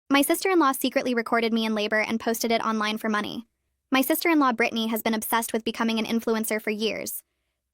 My sister-in-law secretly recorded me in labor and posted it online for money. My sister-in-law Brittany has been obsessed with becoming an influencer for years.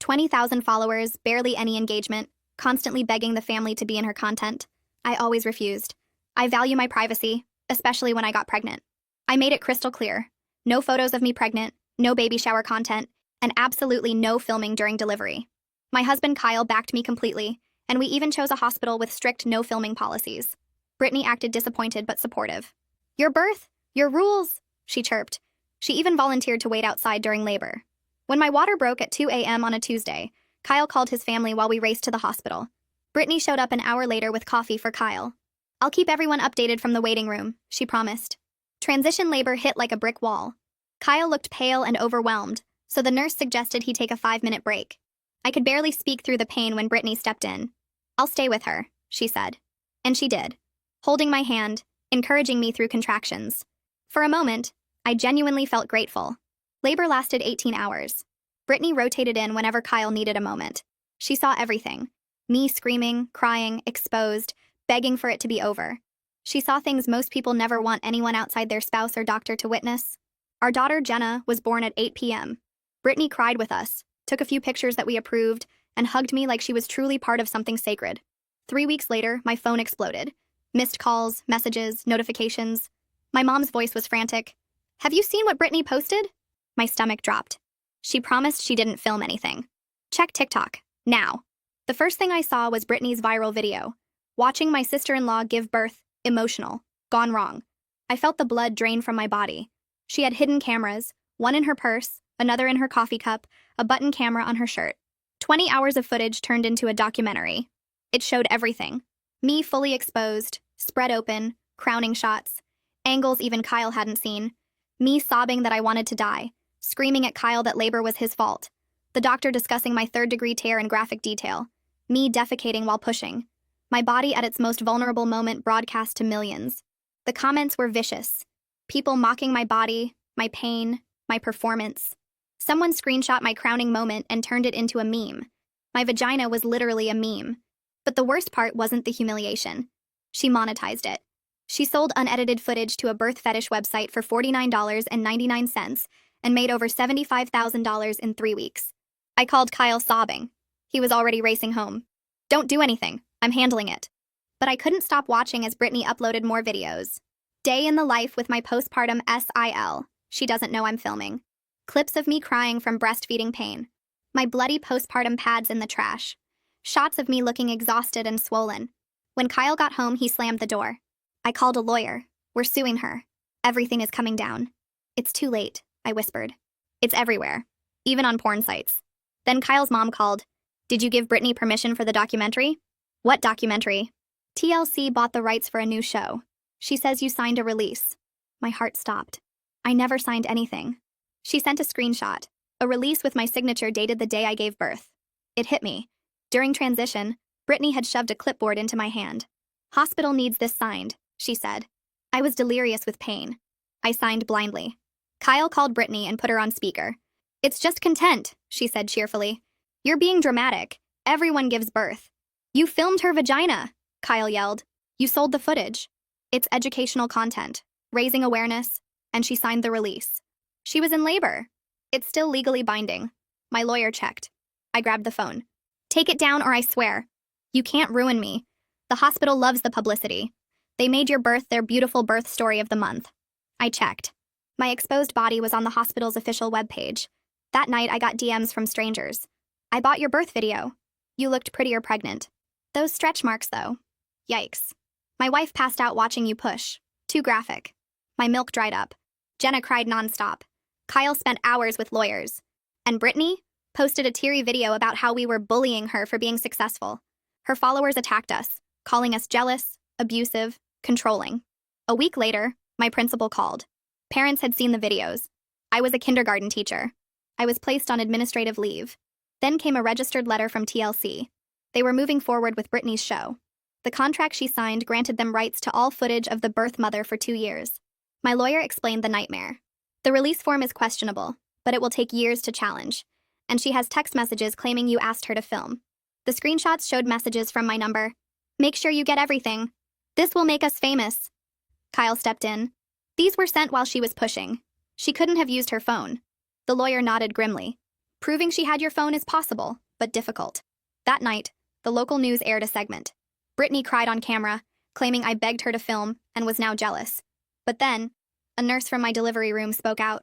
20,000 followers, barely any engagement, constantly begging the family to be in her content. I always refused. I value my privacy, especially when I got pregnant. I made it crystal clear. No photos of me pregnant, no baby shower content, and absolutely no filming during delivery. My husband Kyle backed me completely, and we even chose a hospital with strict no filming policies. Brittany acted disappointed but supportive. Your birth, your rules, she chirped. She even volunteered to wait outside during labor. When my water broke at 2 a.m. on a Tuesday, Kyle called his family while we raced to the hospital. Brittany showed up an hour later with coffee for Kyle. I'll keep everyone updated from the waiting room, she promised. Transition labor hit like a brick wall. Kyle looked pale and overwhelmed, so the nurse suggested he take a 5-minute break. I could barely speak through the pain when Brittany stepped in. I'll stay with her, she said. And she did, holding my hand, encouraging me through contractions. For a moment, I genuinely felt grateful. Labor lasted 18 hours. Brittany rotated in whenever Kyle needed a moment. She saw everything. Me screaming, crying, exposed, begging for it to be over. She saw things most people never want anyone outside their spouse or doctor to witness. Our daughter, Jenna, was born at 8 p.m. Brittany cried with us, took a few pictures that we approved, and hugged me like she was truly part of something sacred. 3 weeks later, my phone exploded. Missed calls, messages, notifications. My mom's voice was frantic. Have you seen what Brittany posted? My stomach dropped. She promised she didn't film anything. Check TikTok, now. The first thing I saw was Brittany's viral video. Watching my sister-in-law give birth, emotional, gone wrong. I felt the blood drain from my body. She had hidden cameras, one in her purse, another in her coffee cup, a button camera on her shirt. 20 hours of footage turned into a documentary. It showed everything. Me fully exposed, spread open, crowning shots, angles even Kyle hadn't seen. Me sobbing that I wanted to die, screaming at Kyle that labor was his fault. The doctor discussing my third-degree tear in graphic detail. Me defecating while pushing. My body at its most vulnerable moment broadcast to millions. The comments were vicious. People mocking my body, my pain, my performance. Someone screenshot my crowning moment and turned it into a meme. My vagina was literally a meme. But the worst part wasn't the humiliation. She monetized it. She sold unedited footage to a birth fetish website for $49.99 and made over $75,000 in 3 weeks. I called Kyle sobbing. He was already racing home. Don't do anything. I'm handling it. But I couldn't stop watching as Brittany uploaded more videos. Day in the life with my postpartum SIL. She doesn't know I'm filming. Clips of me crying from breastfeeding pain. My bloody postpartum pads in the trash. Shots of me looking exhausted and swollen. When Kyle got home, he slammed the door. I called a lawyer. We're suing her. Everything is coming down. It's too late, I whispered. It's everywhere, even on porn sites. Then Kyle's mom called. Did you give Brittany permission for the documentary? What documentary? TLC bought the rights for a new show. She says you signed a release. My heart stopped. I never signed anything. She sent a screenshot, a release with my signature dated the day I gave birth. It hit me. During transition, Brittany had shoved a clipboard into my hand. Hospital needs this signed, she said. I was delirious with pain. I signed blindly. Kyle called Brittany and put her on speaker. It's just content, she said cheerfully. You're being dramatic. Everyone gives birth. You filmed her vagina, Kyle yelled. You sold the footage. It's educational content, raising awareness, and she signed the release. She was in labor. It's still legally binding. My lawyer checked. I grabbed the phone. Take it down or I swear. You can't ruin me. The hospital loves the publicity. They made your birth their beautiful birth story of the month. I checked. My exposed body was on the hospital's official webpage. That night I got DMs from strangers. I bought your birth video. You looked prettier pregnant. Those stretch marks though. Yikes. My wife passed out watching you push. Too graphic. My milk dried up. Jenna cried nonstop. Kyle spent hours with lawyers. And Brittany posted a teary video about how we were bullying her for being successful. Her followers attacked us, calling us jealous, abusive, controlling. A week later, my principal called. Parents had seen the videos. I was a kindergarten teacher. I was placed on administrative leave. Then came a registered letter from TLC. They were moving forward with Brittany's show. The contract she signed granted them rights to all footage of the birth mother for 2 years. My lawyer explained the nightmare. The release form is questionable, but it will take years to challenge. And she has text messages claiming you asked her to film. The screenshots showed messages from my number. Make sure you get everything. This will make us famous. Kyle stepped in. These were sent while she was pushing. She couldn't have used her phone. The lawyer nodded grimly. Proving she had your phone is possible, but difficult. That night, the local news aired a segment. Brittany cried on camera, claiming I begged her to film and was now jealous. But then, a nurse from my delivery room spoke out.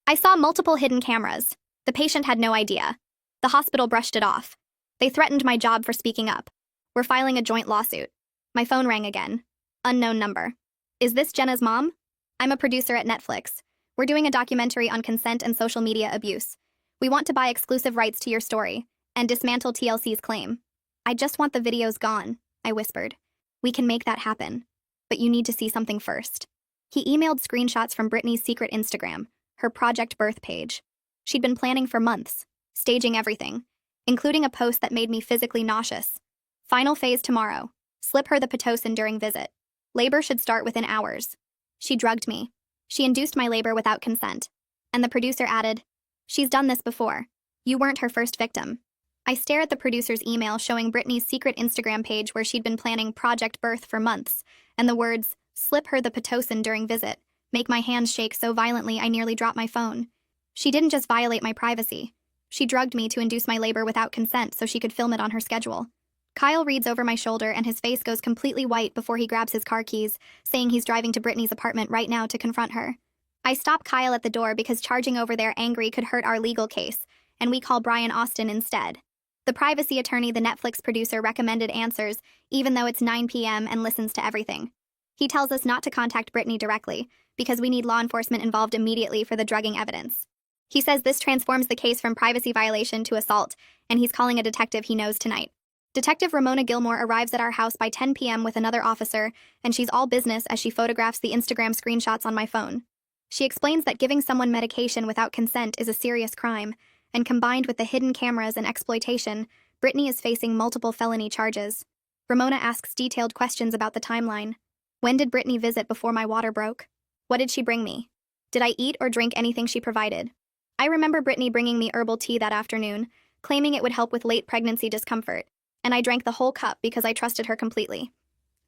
I saw multiple hidden cameras. The patient had no idea. The hospital brushed it off. They threatened my job for speaking up. We're filing a joint lawsuit. My phone rang again. Unknown number. Is this Jenna's mom? I'm a producer at Netflix. We're doing a documentary on consent and social media abuse. We want to buy exclusive rights to your story and dismantle TLC's claim. I just want the videos gone, I whispered. We can make that happen. But you need to see something first. He emailed screenshots from Brittany's secret Instagram, her Project Birth page. She'd been planning for months, staging everything, including a post that made me physically nauseous. Final phase tomorrow. Slip her the Pitocin during visit. Labor should start within hours. She drugged me. She induced my labor without consent. And the producer added, she's done this before. You weren't her first victim. I stare at the producer's email showing Brittany's secret Instagram page where she'd been planning Project Birth for months, and the words, slip her the Pitocin during visit, make my hands shake so violently I nearly drop my phone. She didn't just violate my privacy. She drugged me to induce my labor without consent so she could film it on her schedule. Kyle reads over my shoulder and his face goes completely white before he grabs his car keys, saying he's driving to Brittany's apartment right now to confront her. I stop Kyle at the door because charging over there angry could hurt our legal case, and we call Brian Austin instead. The privacy attorney the Netflix producer recommended answers, even though it's 9 p.m. and listens to everything. He tells us not to contact Brittany directly, because we need law enforcement involved immediately for the drugging evidence. He says this transforms the case from privacy violation to assault, and he's calling a detective he knows tonight. Detective Ramona Gilmore arrives at our house by 10 p.m. with another officer, and she's all business as she photographs the Instagram screenshots on my phone. She explains that giving someone medication without consent is a serious crime, and combined with the hidden cameras and exploitation, Brittany is facing multiple felony charges. Ramona asks detailed questions about the timeline. When did Brittany visit before my water broke? What did she bring me? Did I eat or drink anything she provided? I remember Brittany bringing me herbal tea that afternoon, claiming it would help with late pregnancy discomfort, and I drank the whole cup because I trusted her completely.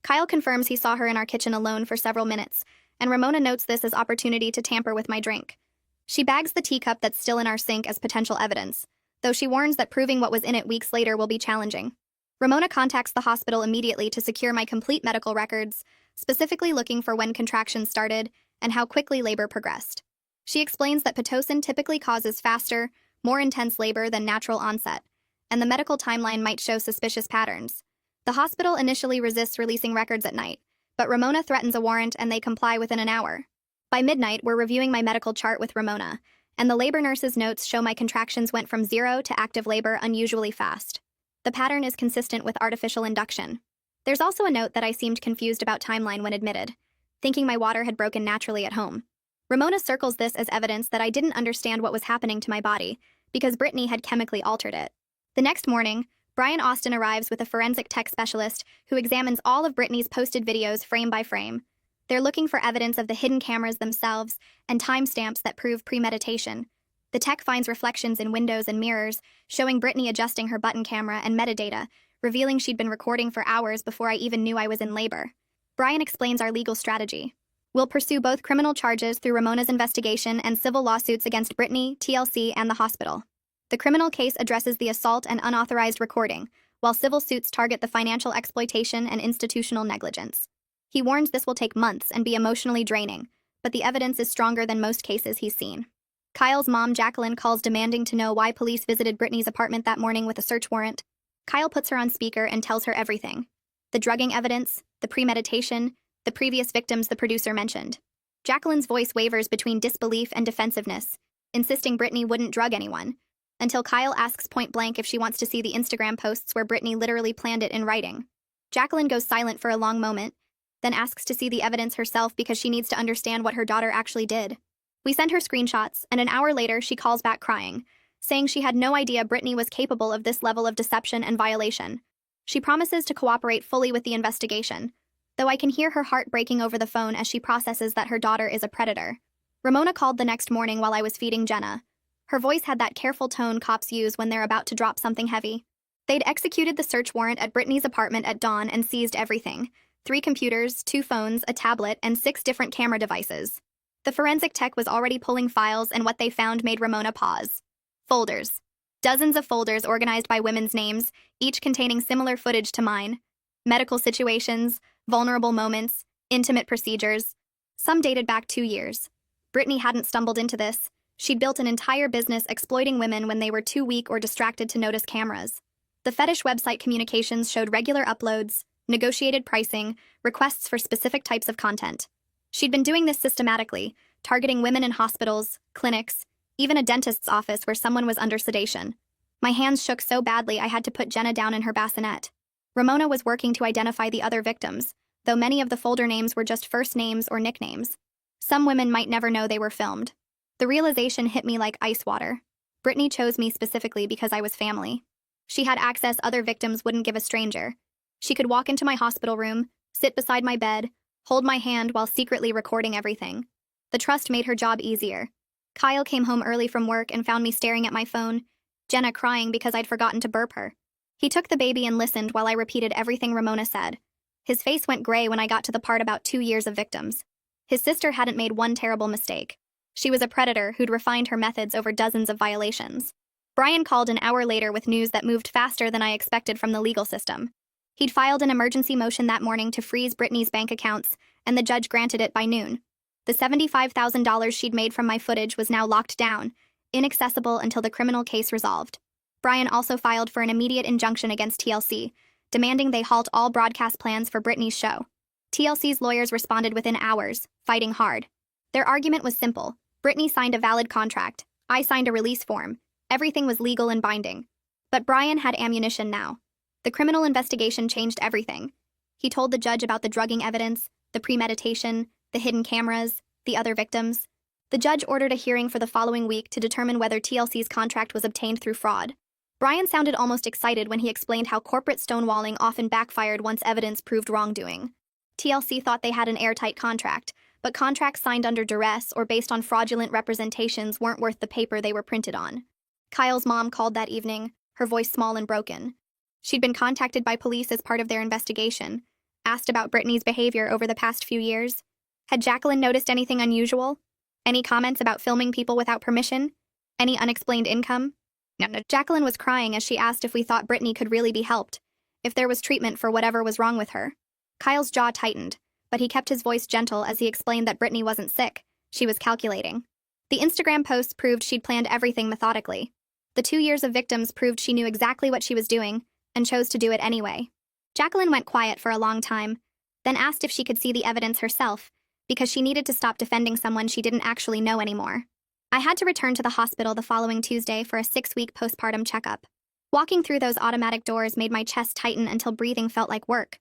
Kyle confirms he saw her in our kitchen alone for several minutes, and Ramona notes this as opportunity to tamper with my drink. She bags the teacup that's still in our sink as potential evidence, though she warns that proving what was in it weeks later will be challenging. Ramona contacts the hospital immediately to secure my complete medical records, specifically looking for when contractions started and how quickly labor progressed. She explains that Pitocin typically causes faster, more intense labor than natural onset, and the medical timeline might show suspicious patterns. The hospital initially resists releasing records at night, but Ramona threatens a warrant and they comply within an hour. By midnight, we're reviewing my medical chart with Ramona, and the labor nurse's notes show my contractions went from 0 to active labor unusually fast. The pattern is consistent with artificial induction. There's also a note that I seemed confused about timeline when admitted, thinking my water had broken naturally at home. Ramona circles this as evidence that I didn't understand what was happening to my body, because Brittany had chemically altered it. The next morning, Brian Austin arrives with a forensic tech specialist who examines all of Brittany's posted videos frame by frame. They're looking for evidence of the hidden cameras themselves and timestamps that prove premeditation. The tech finds reflections in windows and mirrors, showing Brittany adjusting her button camera and metadata, revealing she'd been recording for hours before I even knew I was in labor. Brian explains our legal strategy. We'll pursue both criminal charges through Ramona's investigation and civil lawsuits against Brittany, TLC, and the hospital. The criminal case addresses the assault and unauthorized recording, while civil suits target the financial exploitation and institutional negligence. He warns this will take months and be emotionally draining, but the evidence is stronger than most cases he's seen. Kyle's mom, Jacqueline, calls demanding to know why police visited Brittany's apartment that morning with a search warrant. Kyle puts her on speaker and tells her everything. The drugging evidence, the premeditation, the previous victims the producer mentioned. Jacqueline's voice wavers between disbelief and defensiveness, insisting Brittany wouldn't drug anyone, until Kyle asks point blank if she wants to see the Instagram posts where Brittany literally planned it in writing. Jacqueline goes silent for a long moment, then asks to see the evidence herself because she needs to understand what her daughter actually did. We send her screenshots, and an hour later she calls back crying, saying she had no idea Brittany was capable of this level of deception and violation. She promises to cooperate fully with the investigation, though I can hear her heart breaking over the phone as she processes that her daughter is a predator. Ramona called the next morning while I was feeding Jenna. Her voice had that careful tone cops use when they're about to drop something heavy. They'd executed the search warrant at Brittany's apartment at dawn and seized everything, 3 computers, 2 phones, a tablet, and 6 different camera devices. The forensic tech was already pulling files, and what they found made Ramona pause. Folders. Dozens of folders organized by women's names, each containing similar footage to mine. Medical situations, vulnerable moments, intimate procedures. Some dated back 2 years. Brittany hadn't stumbled into this. She'd built an entire business exploiting women when they were too weak or distracted to notice cameras. The fetish website communications showed regular uploads, negotiated pricing, requests for specific types of content. She'd been doing this systematically, targeting women in hospitals, clinics, even a dentist's office where someone was under sedation. My hands shook so badly I had to put Jenna down in her bassinet. Ramona was working to identify the other victims, though many of the folder names were just first names or nicknames. Some women might never know they were filmed. The realization hit me like ice water. Brittany chose me specifically because I was family. She had access other victims wouldn't give a stranger. She could walk into my hospital room, sit beside my bed, hold my hand while secretly recording everything. The trust made her job easier. Kyle came home early from work and found me staring at my phone, Jenna crying because I'd forgotten to burp her. He took the baby and listened while I repeated everything Ramona said. His face went gray when I got to the part about 2 years of victims. His sister hadn't made one terrible mistake. She was a predator who'd refined her methods over dozens of violations. Brian called an hour later with news that moved faster than I expected from the legal system. He'd filed an emergency motion that morning to freeze Brittany's bank accounts, and the judge granted it by noon. The $75,000 she'd made from my footage was now locked down, inaccessible until the criminal case resolved. Brian also filed for an immediate injunction against TLC, demanding they halt all broadcast plans for Brittany's show. TLC's lawyers responded within hours, fighting hard. Their argument was simple. Brittany signed a valid contract. I signed a release form. Everything was legal and binding. But Brian had ammunition now. The criminal investigation changed everything. He told the judge about the drugging evidence, the premeditation, the hidden cameras, the other victims. The judge ordered a hearing for the following week to determine whether TLC's contract was obtained through fraud. Brian sounded almost excited when he explained how corporate stonewalling often backfired once evidence proved wrongdoing. TLC thought they had an airtight contract, but contracts signed under duress or based on fraudulent representations weren't worth the paper they were printed on. Kyle's mom called that evening, her voice small and broken. She'd been contacted by police as part of their investigation, asked about Brittany's behavior over the past few years. Had Jacqueline noticed anything unusual? Any comments about filming people without permission? Any unexplained income? No. Jacqueline was crying as she asked if we thought Brittany could really be helped, if there was treatment for whatever was wrong with her. Kyle's jaw tightened, but he kept his voice gentle as he explained that Brittany wasn't sick, she was calculating. The Instagram posts proved she'd planned everything methodically. The 2 years of victims proved she knew exactly what she was doing, and chose to do it anyway. Jacqueline went quiet for a long time, then asked if she could see the evidence herself, because she needed to stop defending someone she didn't actually know anymore. I had to return to the hospital the following Tuesday for a 6-week postpartum checkup. Walking through those automatic doors made my chest tighten until breathing felt like work.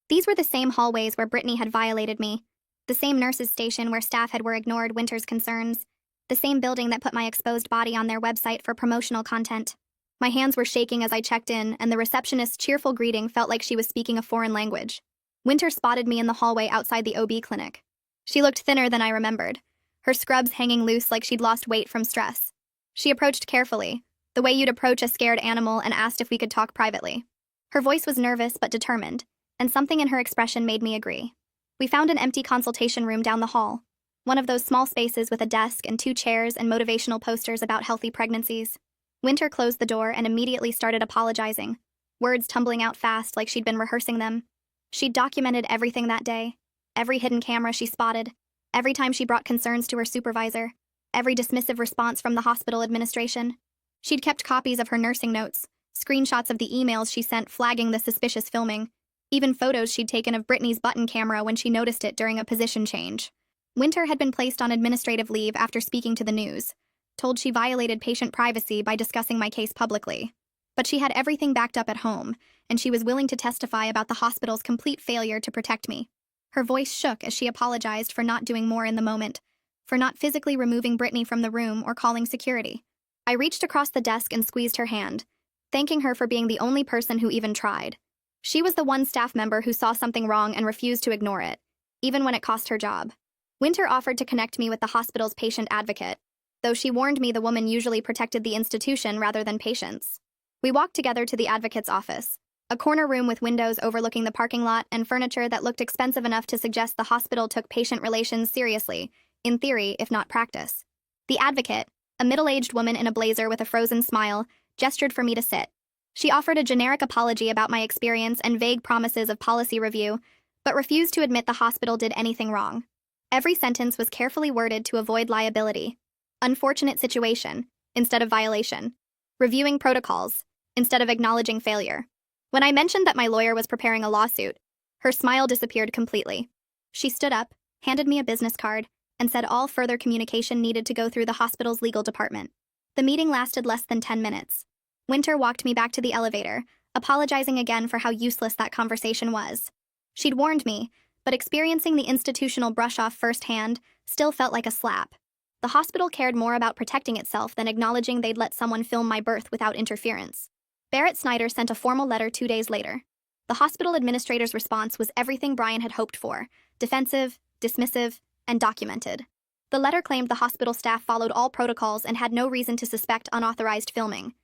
These were the same hallways where Brittany had violated me, the same nurses' station where staff had ignored Winter's concerns, the same building that put my exposed body on their website for promotional content. My hands were shaking as I checked in, and the receptionist's cheerful greeting felt like she was speaking a foreign language. Winter spotted me in the hallway outside the OB clinic. She looked thinner than I remembered, her scrubs hanging loose like she'd lost weight from stress. She approached carefully, the way you'd approach a scared animal, and asked if we could talk privately. Her voice was nervous but determined, and something in her expression made me agree. We found an empty consultation room down the hall, one of those small spaces with a desk and 2 chairs and motivational posters about healthy pregnancies. Winter closed the door and immediately started apologizing, words tumbling out fast like she'd been rehearsing them. She'd documented everything that day, every hidden camera she spotted, every time she brought concerns to her supervisor, every dismissive response from the hospital administration. She'd kept copies of her nursing notes, screenshots of the emails she sent flagging the suspicious filming, even photos she'd taken of Brittany's button camera when she noticed it during a position change. Winter had been placed on administrative leave after speaking to the news, told she violated patient privacy by discussing my case publicly. But she had everything backed up at home, and she was willing to testify about the hospital's complete failure to protect me. Her voice shook as she apologized for not doing more in the moment, for not physically removing Brittany from the room or calling security. I reached across the desk and squeezed her hand, thanking her for being the only person who even tried. She was the one staff member who saw something wrong and refused to ignore it, even when it cost her job. Winter offered to connect me with the hospital's patient advocate, though she warned me the woman usually protected the institution rather than patients. We walked together to the advocate's office. A corner room with windows overlooking the parking lot and furniture that looked expensive enough to suggest the hospital took patient relations seriously, in theory, if not practice. The advocate, a middle-aged woman in a blazer with a frozen smile, gestured for me to sit. She offered a generic apology about my experience and vague promises of policy review, but refused to admit the hospital did anything wrong. Every sentence was carefully worded to avoid liability. Unfortunate situation, instead of violation. Reviewing protocols, instead of acknowledging failure. When I mentioned that my lawyer was preparing a lawsuit, her smile disappeared completely. She stood up, handed me a business card, and said all further communication needed to go through the hospital's legal department. The meeting lasted less than 10 minutes. Winter walked me back to the elevator, apologizing again for how useless that conversation was. She'd warned me, but experiencing the institutional brush-off firsthand still felt like a slap. The hospital cared more about protecting itself than acknowledging they'd let someone film my birth without interference. Barrett Snyder sent a formal letter 2 days later. The hospital administrator's response was everything Brian had hoped for: defensive, dismissive, and documented. The letter claimed the hospital staff followed all protocols and had no reason to suspect unauthorized filming.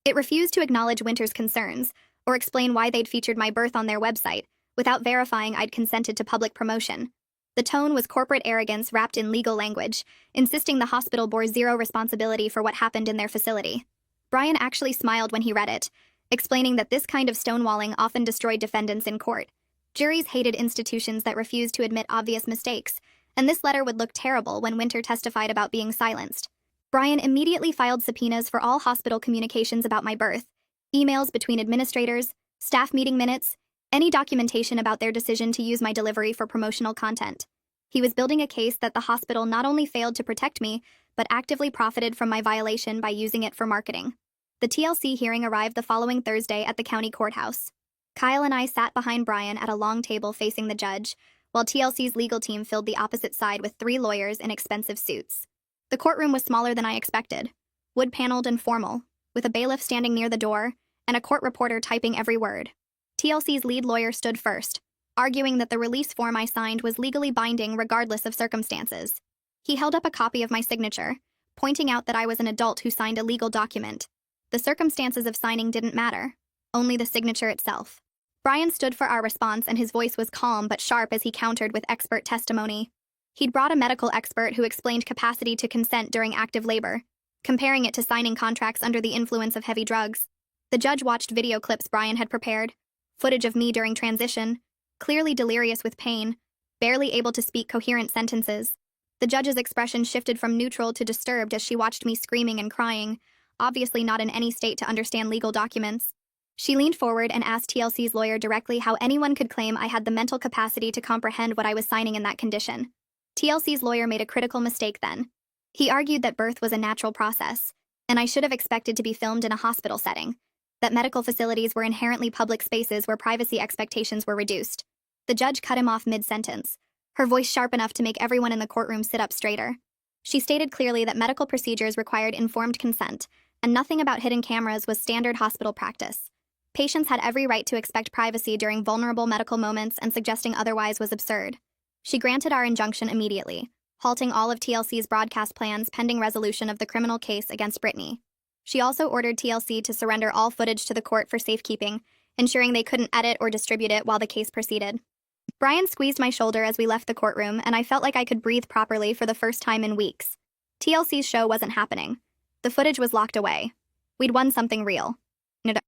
It refused to acknowledge Winter's concerns or explain why they'd featured my birth on their website without verifying I'd consented to public promotion. The tone was corporate arrogance wrapped in legal language, insisting the hospital bore zero responsibility for what happened in their facility. Brian actually smiled when he read it, explaining that this kind of stonewalling often destroyed defendants in court. Juries hated institutions that refused to admit obvious mistakes, and this letter would look terrible when Winter testified about being silenced. Brian immediately filed subpoenas for all hospital communications about my birth, emails between administrators, staff meeting minutes, any documentation about their decision to use my delivery for promotional content. He was building a case that the hospital not only failed to protect me, but actively profited from my violation by using it for marketing. The TLC hearing arrived the following Thursday at the county courthouse. Kyle and I sat behind Brian at a long table facing the judge, while TLC's legal team filled the opposite side with 3 lawyers in expensive suits. The courtroom was smaller than I expected, wood-paneled and formal, with a bailiff standing near the door and a court reporter typing every word. TLC's lead lawyer stood first, arguing that the release form I signed was legally binding regardless of circumstances. He held up a copy of my signature, pointing out that I was an adult who signed a legal document. The circumstances of signing didn't matter, only the signature itself. Brian stood for our response, and his voice was calm but sharp as he countered with expert testimony. He'd brought a medical expert who explained capacity to consent during active labor, comparing it to signing contracts under the influence of heavy drugs. The judge watched video clips Brian had prepared, footage of me during transition, clearly delirious with pain, barely able to speak coherent sentences. The judge's expression shifted from neutral to disturbed as she watched me screaming and crying, obviously not in any state to understand legal documents. She leaned forward and asked TLC's lawyer directly how anyone could claim I had the mental capacity to comprehend what I was signing in that condition. TLC's lawyer made a critical mistake then. He argued that birth was a natural process, and I should have expected to be filmed in a hospital setting, that medical facilities were inherently public spaces where privacy expectations were reduced. The judge cut him off mid-sentence, her voice sharp enough to make everyone in the courtroom sit up straighter. She stated clearly that medical procedures required informed consent, and nothing about hidden cameras was standard hospital practice. Patients had every right to expect privacy during vulnerable medical moments, and suggesting otherwise was absurd. She granted our injunction immediately, halting all of TLC's broadcast plans pending resolution of the criminal case against Brittany. She also ordered TLC to surrender all footage to the court for safekeeping, ensuring they couldn't edit or distribute it while the case proceeded. Brian squeezed my shoulder as we left the courtroom, and I felt like I could breathe properly for the first time in weeks. TLC's show wasn't happening. The footage was locked away. We'd won something real.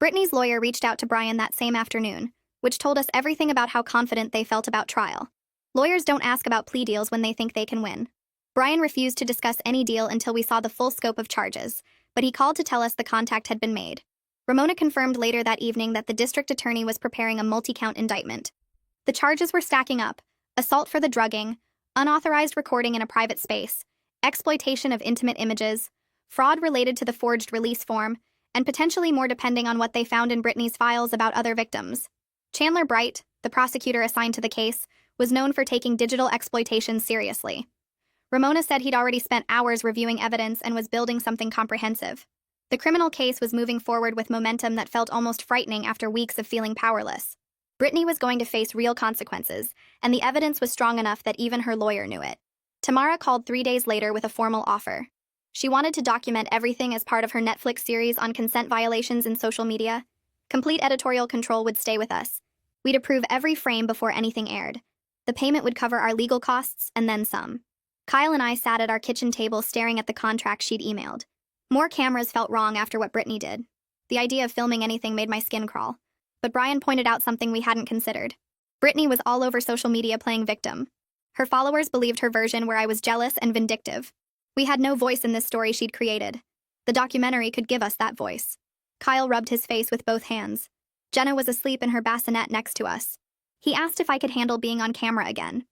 Brittany's lawyer reached out to Brian that same afternoon, which told us everything about how confident they felt about trial. Lawyers don't ask about plea deals when they think they can win. Brian refused to discuss any deal until we saw the full scope of charges, but he called to tell us the contact had been made. Ramona confirmed later that evening that the district attorney was preparing a multi-count indictment. The charges were stacking up: assault for the drugging, unauthorized recording in a private space, exploitation of intimate images, fraud related to the forged release form, and potentially more depending on what they found in Brittany's files about other victims. Chandler Bright, the prosecutor assigned to the case, was known for taking digital exploitation seriously. Ramona said he'd already spent hours reviewing evidence and was building something comprehensive. The criminal case was moving forward with momentum that felt almost frightening after weeks of feeling powerless. Brittany was going to face real consequences, and the evidence was strong enough that even her lawyer knew it. Tamara called 3 days later with a formal offer. She wanted to document everything as part of her Netflix series on consent violations in social media. Complete editorial control would stay with us. We'd approve every frame before anything aired. The payment would cover our legal costs and then some. Kyle and I sat at our kitchen table staring at the contract she'd emailed. More cameras felt wrong after what Brittany did. The idea of filming anything made my skin crawl. But Brian pointed out something we hadn't considered. Brittany was all over social media playing victim. Her followers believed her version where I was jealous and vindictive. We had no voice in this story she'd created. The documentary could give us that voice. Kyle rubbed his face with both hands. Jenna was asleep in her bassinet next to us. He asked if I could handle being on camera again.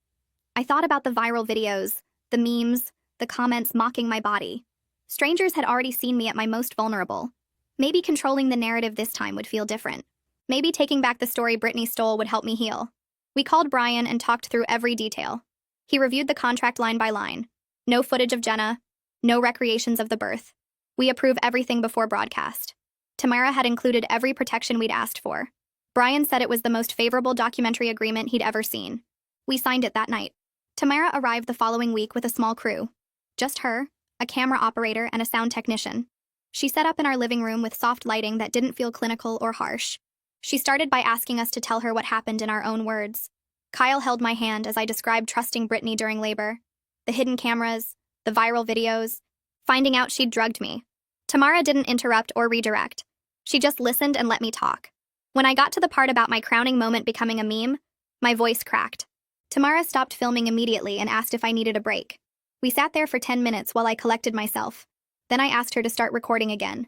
I thought about the viral videos, the memes, the comments mocking my body. Strangers had already seen me at my most vulnerable. Maybe controlling the narrative this time would feel different. Maybe taking back the story Brittany stole would help me heal. We called Brian and talked through every detail. He reviewed the contract line by line. No footage of Jenna, no recreations of the birth. We approve everything before broadcast. Tamara had included every protection we'd asked for. Brian said it was the most favorable documentary agreement he'd ever seen. We signed it that night. Tamara arrived the following week with a small crew. Just her, a camera operator, and a sound technician. She set up in our living room with soft lighting that didn't feel clinical or harsh. She started by asking us to tell her what happened in our own words. Kyle held my hand as I described trusting Brittany during labor. The hidden cameras, the viral videos, finding out she'd drugged me. Tamara didn't interrupt or redirect. She just listened and let me talk. When I got to the part about my crowning moment becoming a meme, my voice cracked. Tamara stopped filming immediately and asked if I needed a break. We sat there for 10 minutes while I collected myself. Then I asked her to start recording again.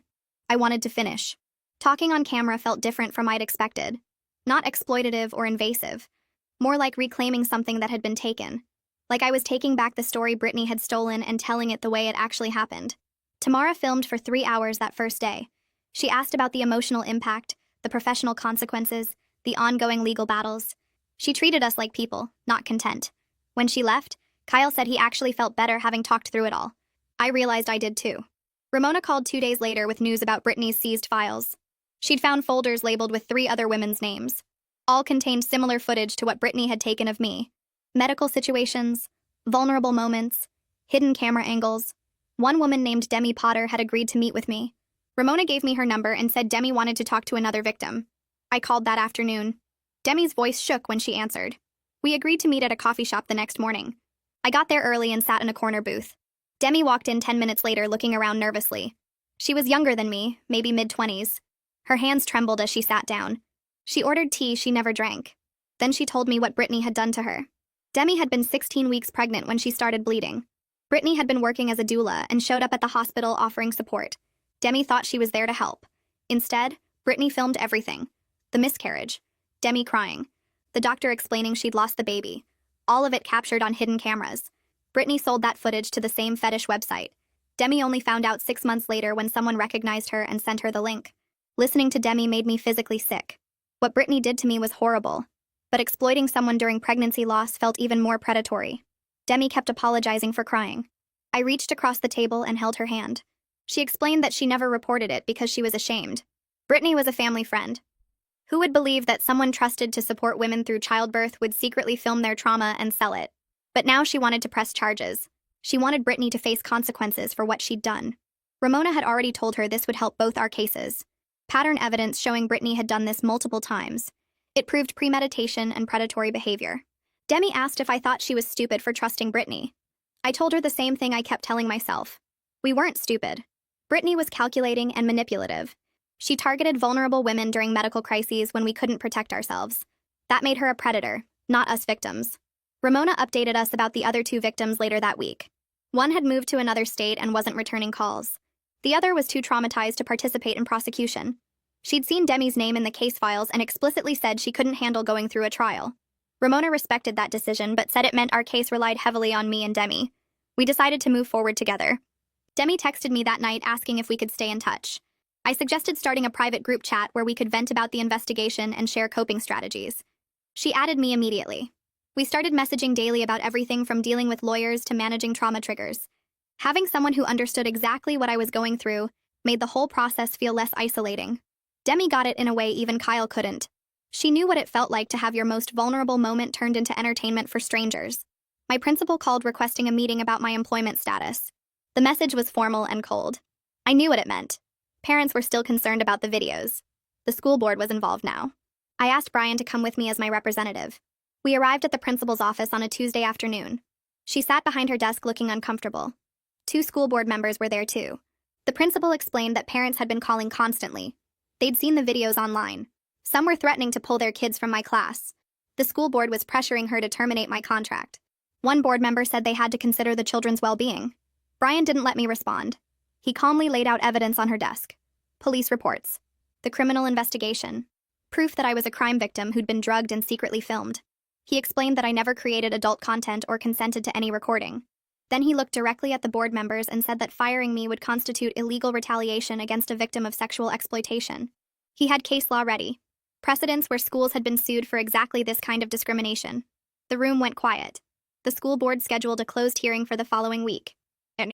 I wanted to finish. Talking on camera felt different from I'd expected. Not exploitative or invasive. More like reclaiming something that had been taken. Like I was taking back the story Brittany had stolen and telling it the way it actually happened. Tamara filmed for 3 hours that first day. She asked about the emotional impact, the professional consequences, the ongoing legal battles. She treated us like people, not content. When she left, Kyle said he actually felt better having talked through it all. I realized I did too. Ramona called 2 days later with news about Brittany's seized files. She'd found folders labeled with 3 other women's names. All contained similar footage to what Brittany had taken of me. Medical situations, vulnerable moments, hidden camera angles. One woman named Demi Potter had agreed to meet with me. Ramona gave me her number and said Demi wanted to talk to another victim. I called that afternoon. Demi's voice shook when she answered. We agreed to meet at a coffee shop the next morning. I got there early and sat in a corner booth. Demi walked in 10 minutes later looking around nervously. She was younger than me, maybe mid-20s. Her hands trembled as she sat down. She ordered tea she never drank. Then she told me what Brittany had done to her. Demi had been 16 weeks pregnant when she started bleeding. Brittany had been working as a doula and showed up at the hospital offering support. Demi thought she was there to help. Instead, Brittany filmed everything. The miscarriage. Demi crying. The doctor explaining she'd lost the baby. All of it captured on hidden cameras. Brittany sold that footage to the same fetish website. Demi only found out 6 months later when someone recognized her and sent her the link. Listening to Demi made me physically sick. What Brittany did to me was horrible. But exploiting someone during pregnancy loss felt even more predatory. Demi kept apologizing for crying. I reached across the table and held her hand. She explained that she never reported it because she was ashamed. Brittany was a family friend. Who would believe that someone trusted to support women through childbirth would secretly film their trauma and sell it? But now she wanted to press charges. She wanted Brittany to face consequences for what she'd done. Ramona had already told her this would help both our cases. Pattern evidence showing Brittany had done this multiple times. It proved premeditation and predatory behavior. Demi asked if I thought she was stupid for trusting Brittany. I told her the same thing I kept telling myself. We weren't stupid. Brittany was calculating and manipulative. She targeted vulnerable women during medical crises when we couldn't protect ourselves. That made her a predator, not us victims. Ramona updated us about the other 2 victims later that week. One had moved to another state and wasn't returning calls. The other was too traumatized to participate in prosecution. She'd seen Demi's name in the case files and explicitly said she couldn't handle going through a trial. Ramona respected that decision but said it meant our case relied heavily on me and Demi. We decided to move forward together. Demi texted me that night asking if we could stay in touch. I suggested starting a private group chat where we could vent about the investigation and share coping strategies. She added me immediately. We started messaging daily about everything from dealing with lawyers to managing trauma triggers. Having someone who understood exactly what I was going through made the whole process feel less isolating. Demi got it in a way even Kyle couldn't. She knew what it felt like to have your most vulnerable moment turned into entertainment for strangers. My principal called requesting a meeting about my employment status. The message was formal and cold. I knew what it meant. Parents were still concerned about the videos. The school board was involved now. I asked Brian to come with me as my representative. We arrived at the principal's office on a Tuesday afternoon. She sat behind her desk looking uncomfortable. 2 school board members were there too. The principal explained that parents had been calling constantly. They'd seen the videos online. Some were threatening to pull their kids from my class. The school board was pressuring her to terminate my contract. One board member said they had to consider the children's well-being. Brian didn't let me respond. He calmly laid out evidence on her desk. Police reports. The criminal investigation. Proof that I was a crime victim who'd been drugged and secretly filmed. He explained that I never created adult content or consented to any recording. Then he looked directly at the board members and said that firing me would constitute illegal retaliation against a victim of sexual exploitation. He had case law ready. Precedents where schools had been sued for exactly this kind of discrimination. The room went quiet. The school board scheduled a closed hearing for the following week.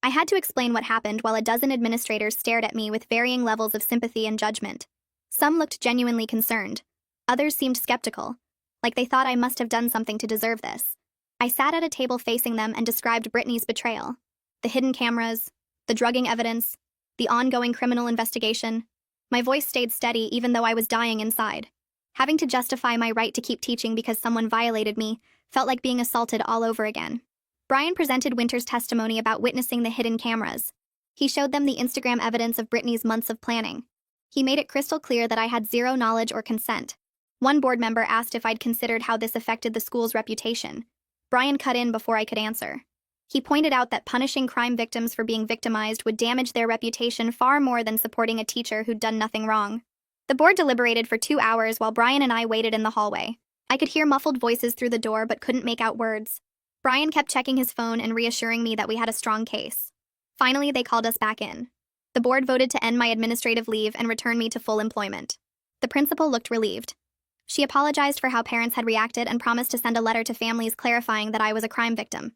I had to explain what happened while a dozen administrators stared at me with varying levels of sympathy and judgment. Some looked genuinely concerned. Others seemed skeptical, like they thought I must have done something to deserve this. I sat at a table facing them and described Brittany's betrayal. The hidden cameras, the drugging evidence, the ongoing criminal investigation. My voice stayed steady even though I was dying inside. Having to justify my right to keep teaching because someone violated me felt like being assaulted all over again. Brian presented Winter's testimony about witnessing the hidden cameras. He showed them the Instagram evidence of Brittany's months of planning. He made it crystal clear that I had zero knowledge or consent. One board member asked if I'd considered how this affected the school's reputation. Brian cut in before I could answer. He pointed out that punishing crime victims for being victimized would damage their reputation far more than supporting a teacher who'd done nothing wrong. The board deliberated for 2 hours while Brian and I waited in the hallway. I could hear muffled voices through the door but couldn't make out words. Brian kept checking his phone and reassuring me that we had a strong case. Finally, they called us back in. The board voted to end my administrative leave and return me to full employment. The principal looked relieved. She apologized for how parents had reacted and promised to send a letter to families clarifying that I was a crime victim.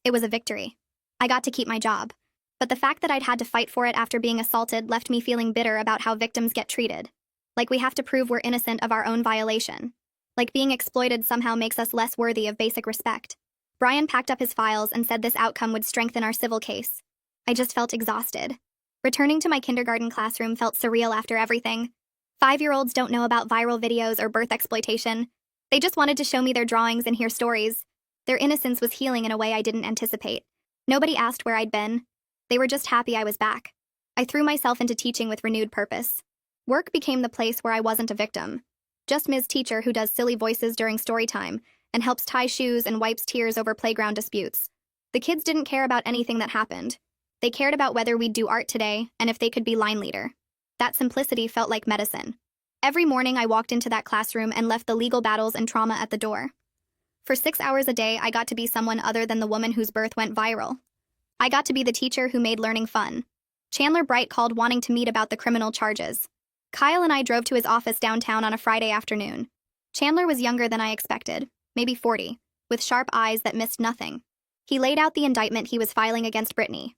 It was a victory. I got to keep my job. But the fact that I'd had to fight for it after being assaulted left me feeling bitter about how victims get treated. Like we have to prove we're innocent of our own violation. Like being exploited somehow makes us less worthy of basic respect. Brian packed up his files and said this outcome would strengthen our civil case. I just felt exhausted. Returning to my kindergarten classroom felt surreal after everything. 5-year-olds don't know about viral videos or birth exploitation. They just wanted to show me their drawings and hear stories. Their innocence was healing in a way I didn't anticipate. Nobody asked where I'd been. They were just happy I was back. I threw myself into teaching with renewed purpose. Work became the place where I wasn't a victim. Just Ms. Teacher who does silly voices during story time and helps tie shoes and wipes tears over playground disputes. The kids didn't care about anything that happened. They cared about whether we'd do art today and if they could be line leader. That simplicity felt like medicine. Every morning I walked into that classroom and left the legal battles and trauma at the door. For 6 hours a day, I got to be someone other than the woman whose birth went viral. I got to be the teacher who made learning fun. Chandler Bright called wanting to meet about the criminal charges. Kyle and I drove to his office downtown on a Friday afternoon. Chandler was younger than I expected, maybe 40, with sharp eyes that missed nothing. He laid out the indictment he was filing against Brittany.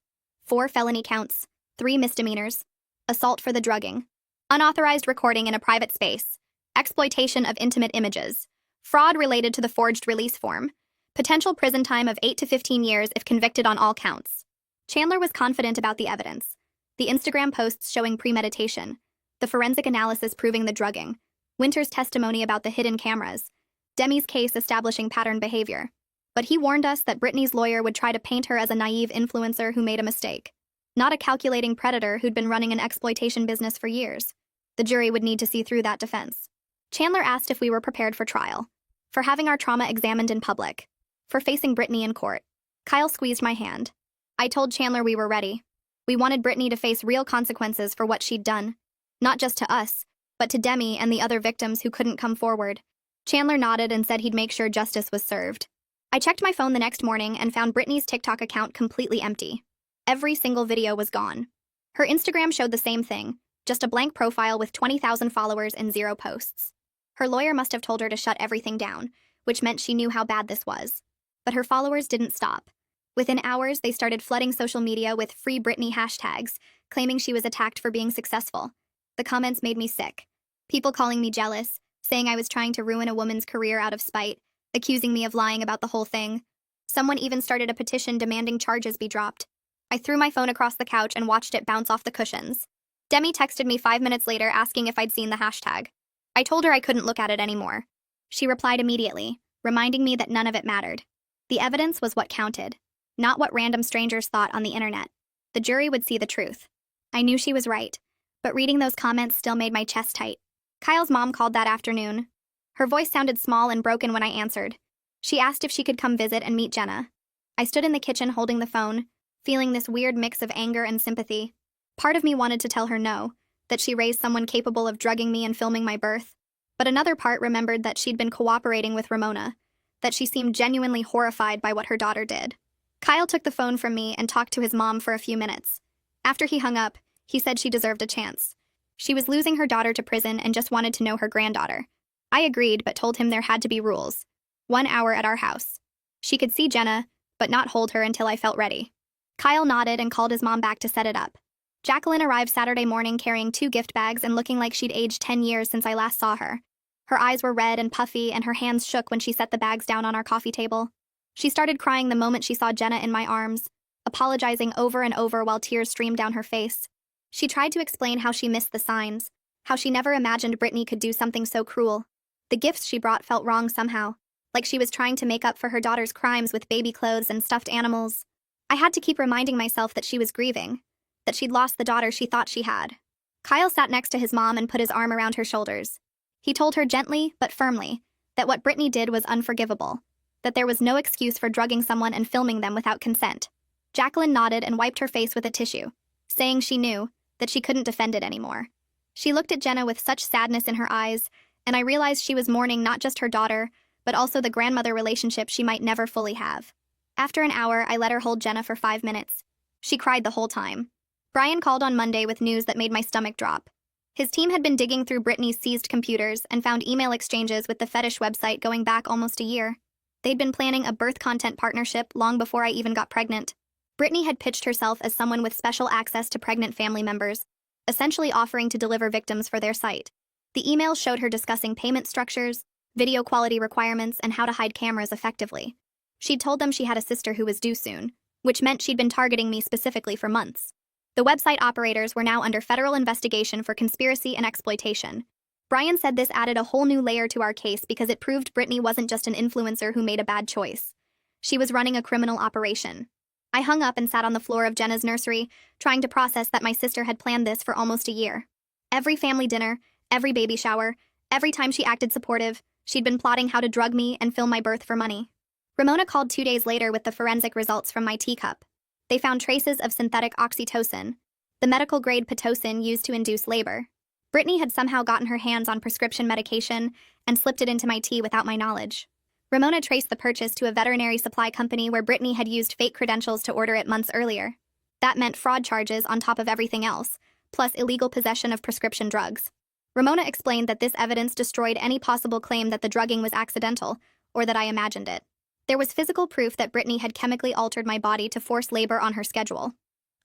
4 felony counts, 3 misdemeanors, assault for the drugging, unauthorized recording in a private space, exploitation of intimate images, fraud related to the forged release form, potential prison time of 8 to 15 years if convicted on all counts. Chandler was confident about the evidence. The Instagram posts showing premeditation, the forensic analysis proving the drugging, Winter's testimony about the hidden cameras, Demi's case establishing pattern behavior. But he warned us that Brittany's lawyer would try to paint her as a naive influencer who made a mistake, not a calculating predator who'd been running an exploitation business for years. The jury would need to see through that defense. Chandler asked if we were prepared for trial, for having our trauma examined in public, for facing Brittany in court. Kyle squeezed my hand. I told Chandler we were ready. We wanted Brittany to face real consequences for what she'd done, not just to us, but to Demi and the other victims who couldn't come forward. Chandler nodded and said he'd make sure justice was served. I checked my phone the next morning and found Brittany's TikTok account completely empty. Every single video was gone. Her Instagram showed the same thing, just a blank profile with 20,000 followers and 0 posts. Her lawyer must have told her to shut everything down, which meant she knew how bad this was. But her followers didn't stop. Within hours, they started flooding social media with Free Britney hashtags, claiming she was attacked for being successful. The comments made me sick. People calling me jealous, saying I was trying to ruin a woman's career out of spite, accusing me of lying about the whole thing. Someone even started a petition demanding charges be dropped. I threw my phone across the couch and watched it bounce off the cushions. Demi texted me 5 minutes later asking if I'd seen the hashtag. I told her I couldn't look at it anymore. She replied immediately, reminding me that none of it mattered. The evidence was what counted, not what random strangers thought on the internet. The jury would see the truth. I knew she was right, but reading those comments still made my chest tight. Kyle's mom called that afternoon. Her voice sounded small and broken when I answered. She asked if she could come visit and meet Jenna. I stood in the kitchen holding the phone, feeling this weird mix of anger and sympathy. Part of me wanted to tell her no, that she raised someone capable of drugging me and filming my birth. But another part remembered that she'd been cooperating with Ramona, that she seemed genuinely horrified by what her daughter did. Kyle took the phone from me and talked to his mom for a few minutes. After he hung up, he said she deserved a chance. She was losing her daughter to prison and just wanted to know her granddaughter. I agreed, but told him there had to be rules. 1 hour at our house. She could see Jenna, but not hold her until I felt ready. Kyle nodded and called his mom back to set it up. Jacqueline arrived Saturday morning carrying 2 gift bags and looking like she'd aged 10 years since I last saw her. Her eyes were red and puffy, and her hands shook when she set the bags down on our coffee table. She started crying the moment she saw Jenna in my arms, apologizing over and over while tears streamed down her face. She tried to explain how she missed the signs, how she never imagined Brittany could do something so cruel. The gifts she brought felt wrong somehow, like she was trying to make up for her daughter's crimes with baby clothes and stuffed animals. I had to keep reminding myself that she was grieving, that she'd lost the daughter she thought she had. Kyle sat next to his mom and put his arm around her shoulders. He told her gently, but firmly, that what Brittany did was unforgivable, that there was no excuse for drugging someone and filming them without consent. Jacqueline nodded and wiped her face with a tissue, saying she knew that she couldn't defend it anymore. She looked at Jenna with such sadness in her eyes, and I realized she was mourning not just her daughter, but also the grandmother relationship she might never fully have. After an hour, I let her hold Jenna for 5 minutes. She cried the whole time. Brian called on Monday with news that made my stomach drop. His team had been digging through Brittany's seized computers and found email exchanges with the fetish website going back almost a year. They'd been planning a birth content partnership long before I even got pregnant. Brittany had pitched herself as someone with special access to pregnant family members, essentially offering to deliver victims for their site. The emails showed her discussing payment structures, video quality requirements, and how to hide cameras effectively. She'd told them she had a sister who was due soon, which meant she'd been targeting me specifically for months. The website operators were now under federal investigation for conspiracy and exploitation. Brian said this added a whole new layer to our case because it proved Brittany wasn't just an influencer who made a bad choice. She was running a criminal operation. I hung up and sat on the floor of Jenna's nursery, trying to process that my sister had planned this for almost a year. Every family dinner, every baby shower, every time she acted supportive, she'd been plotting how to drug me and film my birth for money. Ramona called 2 days later with the forensic results from my teacup. They found traces of synthetic oxytocin, the medical-grade Pitocin used to induce labor. Brittany had somehow gotten her hands on prescription medication and slipped it into my tea without my knowledge. Ramona traced the purchase to a veterinary supply company where Brittany had used fake credentials to order it months earlier. That meant fraud charges on top of everything else, plus illegal possession of prescription drugs. Ramona explained that this evidence destroyed any possible claim that the drugging was accidental, or that I imagined it. There was physical proof that Brittany had chemically altered my body to force labor on her schedule.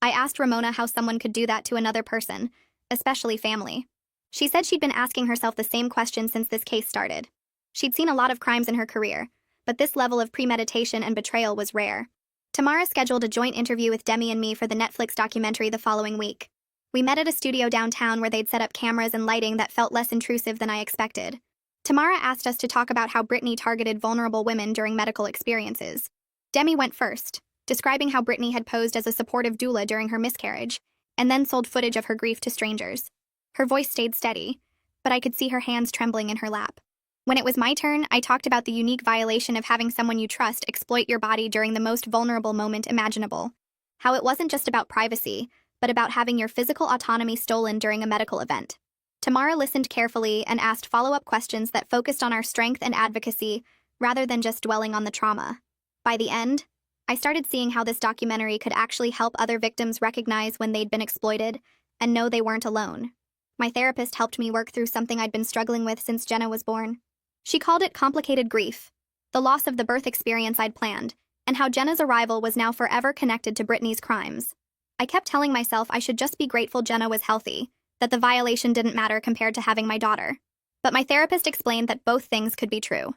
I asked Ramona how someone could do that to another person, especially family. She said she'd been asking herself the same question since this case started. She'd seen a lot of crimes in her career, but this level of premeditation and betrayal was rare. Tamara scheduled a joint interview with Demi and me for the Netflix documentary the following week. We met at a studio downtown where they'd set up cameras and lighting that felt less intrusive than I expected. Tamara asked us to talk about how Brittany targeted vulnerable women during medical experiences. Demi went first, describing how Brittany had posed as a supportive doula during her miscarriage, and then sold footage of her grief to strangers. Her voice stayed steady, but I could see her hands trembling in her lap. When it was my turn, I talked about the unique violation of having someone you trust exploit your body during the most vulnerable moment imaginable. How it wasn't just about privacy, but about having your physical autonomy stolen during a medical event. Tamara listened carefully and asked follow-up questions that focused on our strength and advocacy rather than just dwelling on the trauma. By the end, I started seeing how this documentary could actually help other victims recognize when they'd been exploited and know they weren't alone. My therapist helped me work through something I'd been struggling with since Jenna was born. She called it complicated grief, the loss of the birth experience I'd planned, and how Jenna's arrival was now forever connected to Brittany's crimes. I kept telling myself I should just be grateful Jenna was healthy, that the violation didn't matter compared to having my daughter. But my therapist explained that both things could be true.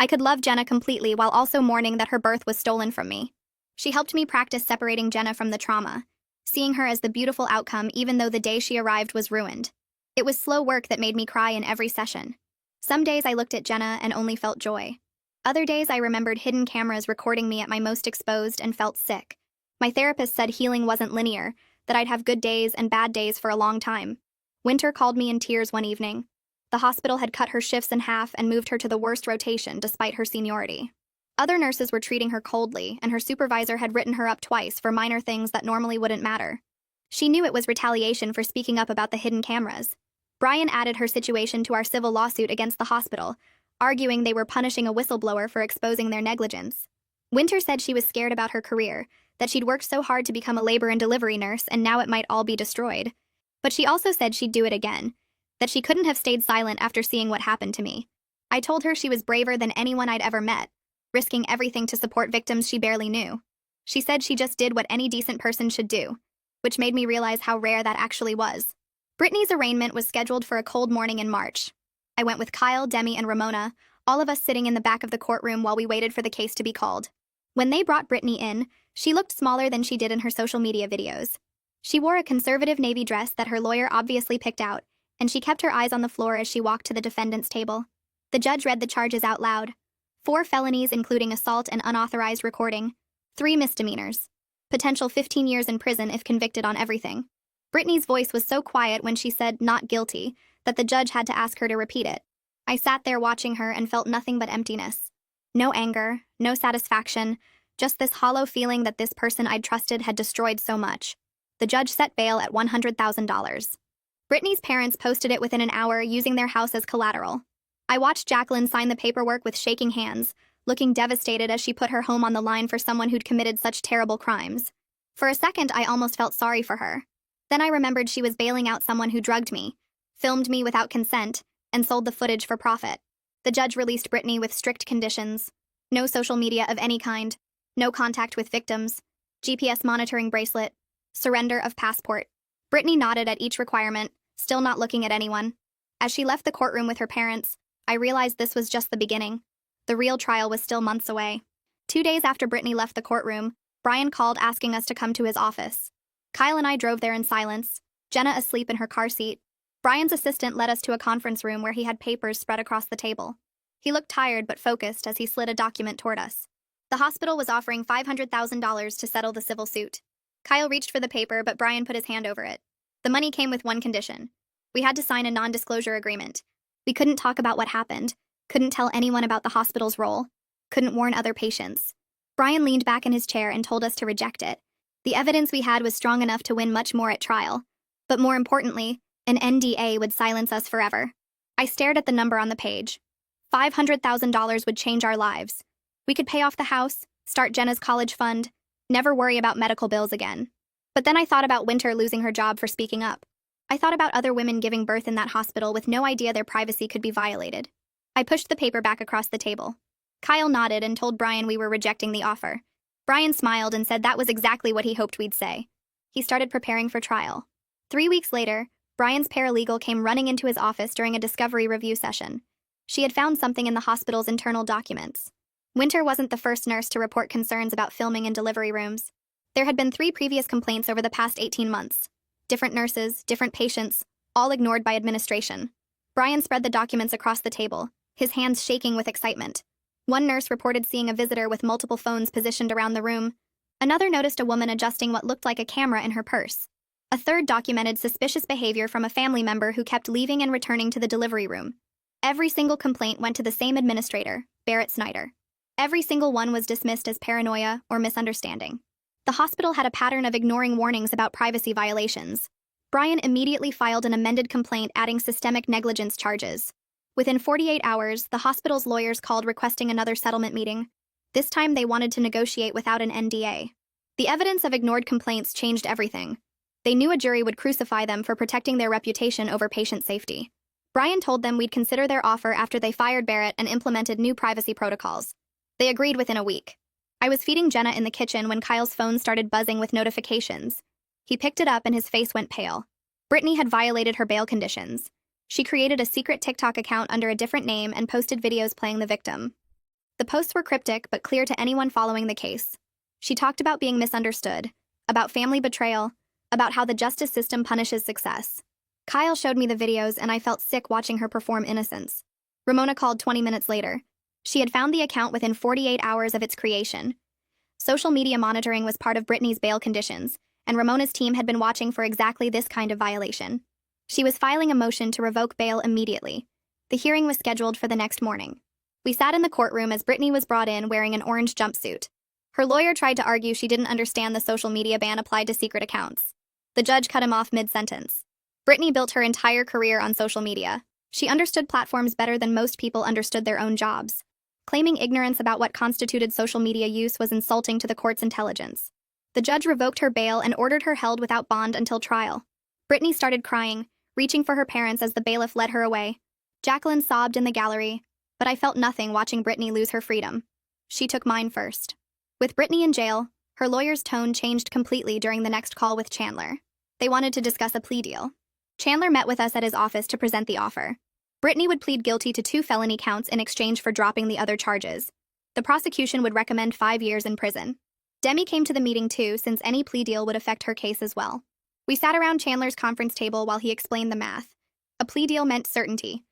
I could love Jenna completely while also mourning that her birth was stolen from me. She helped me practice separating Jenna from the trauma, seeing her as the beautiful outcome even though the day she arrived was ruined. It was slow work that made me cry in every session. Some days I looked at Jenna and only felt joy. Other days I remembered hidden cameras recording me at my most exposed and felt sick. My therapist said healing wasn't linear, that I'd have good days and bad days for a long time. Winter called me in tears one evening. The hospital had cut her shifts in half and moved her to the worst rotation despite her seniority. Other nurses were treating her coldly, and her supervisor had written her up twice for minor things that normally wouldn't matter. She knew it was retaliation for speaking up about the hidden cameras. Brian added her situation to our civil lawsuit against the hospital, arguing they were punishing a whistleblower for exposing their negligence. Winter said she was scared about her career, that she'd worked so hard to become a labor and delivery nurse and now it might all be destroyed. But she also said she'd do it again, that she couldn't have stayed silent after seeing what happened to me. I told her she was braver than anyone I'd ever met, risking everything to support victims she barely knew. She said she just did what any decent person should do, which made me realize how rare that actually was. Brittany's arraignment was scheduled for a cold morning in March. I went with Kyle, Demi, and Ramona, all of us sitting in the back of the courtroom while we waited for the case to be called. When they brought Brittany in, she looked smaller than she did in her social media videos. She wore a conservative navy dress that her lawyer obviously picked out, and she kept her eyes on the floor as she walked to the defendant's table. The judge read the charges out loud. 4 felonies including assault and unauthorized recording, 3 misdemeanors. Potential 15 years in prison if convicted on everything. Brittany's voice was so quiet when she said not guilty that the judge had to ask her to repeat it. I sat there watching her and felt nothing but emptiness. No anger, no satisfaction, just this hollow feeling that this person I'd trusted had destroyed so much. The judge set bail at $100,000. Brittany's parents posted it within an hour using their house as collateral. I watched Jacqueline sign the paperwork with shaking hands, looking devastated as she put her home on the line for someone who'd committed such terrible crimes. For a second, I almost felt sorry for her. Then I remembered she was bailing out someone who drugged me, filmed me without consent, and sold the footage for profit. The judge released Brittany with strict conditions. No social media of any kind, no contact with victims, GPS monitoring bracelet, surrender of passport. Brittany nodded at each requirement, still not looking at anyone. As she left the courtroom with her parents, I realized this was just the beginning. The real trial was still months away. 2 days after Brittany left the courtroom, Brian called asking us to come to his office. Kyle and I drove there in silence, Jenna asleep in her car seat. Brian's assistant led us to a conference room where he had papers spread across the table. He looked tired but focused as he slid a document toward us. The hospital was offering $500,000 to settle the civil suit. Kyle reached for the paper, but Brian put his hand over it. The money came with one condition. We had to sign a non-disclosure agreement. We couldn't talk about what happened, couldn't tell anyone about the hospital's role, couldn't warn other patients. Brian leaned back in his chair and told us to reject it. The evidence we had was strong enough to win much more at trial. But more importantly, an NDA would silence us forever. I stared at the number on the page. $500,000 would change our lives. We could pay off the house, start Jenna's college fund, never worry about medical bills again. But then I thought about Winter losing her job for speaking up. I thought about other women giving birth in that hospital with no idea their privacy could be violated. I pushed the paper back across the table. Kyle nodded and told Brian we were rejecting the offer. Brian smiled and said that was exactly what he hoped we'd say. He started preparing for trial. 3 weeks later, Brian's paralegal came running into his office during a discovery review session. She had found something in the hospital's internal documents. Winter wasn't the first nurse to report concerns about filming in delivery rooms. There had been 3 previous complaints over the past 18 months. Different nurses, different patients, all ignored by administration. Brian spread the documents across the table, his hands shaking with excitement. One nurse reported seeing a visitor with multiple phones positioned around the room. Another noticed a woman adjusting what looked like a camera in her purse. A third documented suspicious behavior from a family member who kept leaving and returning to the delivery room. Every single complaint went to the same administrator, Barrett Snyder. Every single one was dismissed as paranoia or misunderstanding. The hospital had a pattern of ignoring warnings about privacy violations. Brian immediately filed an amended complaint adding systemic negligence charges. Within 48 hours, the hospital's lawyers called requesting another settlement meeting. This time they wanted to negotiate without an NDA. The evidence of ignored complaints changed everything. They knew a jury would crucify them for protecting their reputation over patient safety. Brian told them we'd consider their offer after they fired Barrett and implemented new privacy protocols. They agreed within a week. I was feeding Jenna in the kitchen when Kyle's phone started buzzing with notifications. He picked it up and his face went pale. Brittany had violated her bail conditions. She created a secret TikTok account under a different name and posted videos playing the victim. The posts were cryptic but clear to anyone following the case. She talked about being misunderstood, about family betrayal, about how the justice system punishes success. Kyle showed me the videos and I felt sick watching her perform innocence. Ramona called 20 minutes later. She had found the account within 48 hours of its creation. Social media monitoring was part of Brittany's bail conditions, and Ramona's team had been watching for exactly this kind of violation. She was filing a motion to revoke bail immediately. The hearing was scheduled for the next morning. We sat in the courtroom as Brittany was brought in wearing an orange jumpsuit. Her lawyer tried to argue she didn't understand the social media ban applied to secret accounts. The judge cut him off mid-sentence. Brittany built her entire career on social media. She understood platforms better than most people understood their own jobs. Claiming ignorance about what constituted social media use was insulting to the court's intelligence. The judge revoked her bail and ordered her held without bond until trial. Brittany started crying, reaching for her parents as the bailiff led her away. Jacqueline sobbed in the gallery, but I felt nothing watching Brittany lose her freedom. She took mine first. With Brittany in jail, her lawyer's tone changed completely during the next call with Chandler. They wanted to discuss a plea deal. Chandler met with us at his office to present the offer. Brittany would plead guilty to 2 felony counts in exchange for dropping the other charges. The prosecution would recommend 5 years in prison. Demi came to the meeting too, since any plea deal would affect her case as well. We sat around Chandler's conference table while he explained the math. A plea deal meant certainty.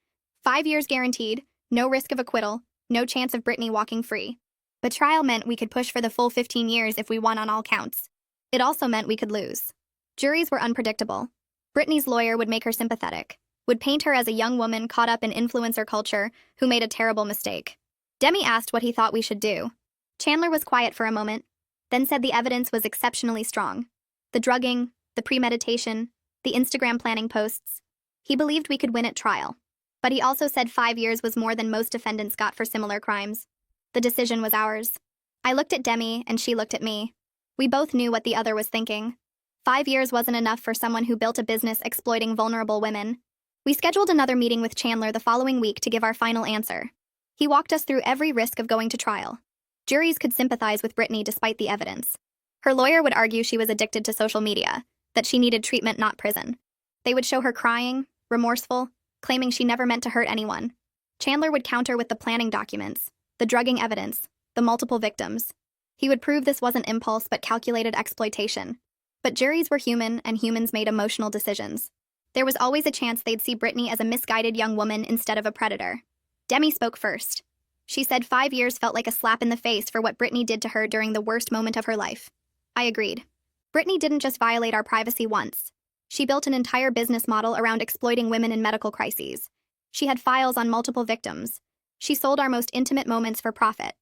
5 years guaranteed, no risk of acquittal, no chance of Brittany walking free. But trial meant we could push for the full 15 years if we won on all counts. It also meant we could lose. Juries were unpredictable. Brittany's lawyer would make her sympathetic, would paint her as a young woman caught up in influencer culture who made a terrible mistake. Demi asked what he thought we should do. Chandler was quiet for a moment, then said the evidence was exceptionally strong. The drugging, the premeditation, the Instagram planning posts. He believed we could win at trial. But he also said 5 years was more than most defendants got for similar crimes. The decision was ours. I looked at Demi and she looked at me. We both knew what the other was thinking. 5 years wasn't enough for someone who built a business exploiting vulnerable women. We scheduled another meeting with Chandler the following week to give our final answer. He walked us through every risk of going to trial. Juries could sympathize with Brittany despite the evidence. Her lawyer would argue she was addicted to social media, that she needed treatment, not prison. They would show her crying, remorseful, claiming she never meant to hurt anyone. Chandler would counter with the planning documents, the drugging evidence, the multiple victims. He would prove this wasn't impulse but calculated exploitation. But juries were human, and humans made emotional decisions. There was always a chance they'd see Brittany as a misguided young woman instead of a predator. Demi spoke first. She said 5 years felt like a slap in the face for what Brittany did to her during the worst moment of her life. I agreed. Brittany didn't just violate our privacy once. She built an entire business model around exploiting women in medical crises. She had files on multiple victims. She sold our most intimate moments for profit.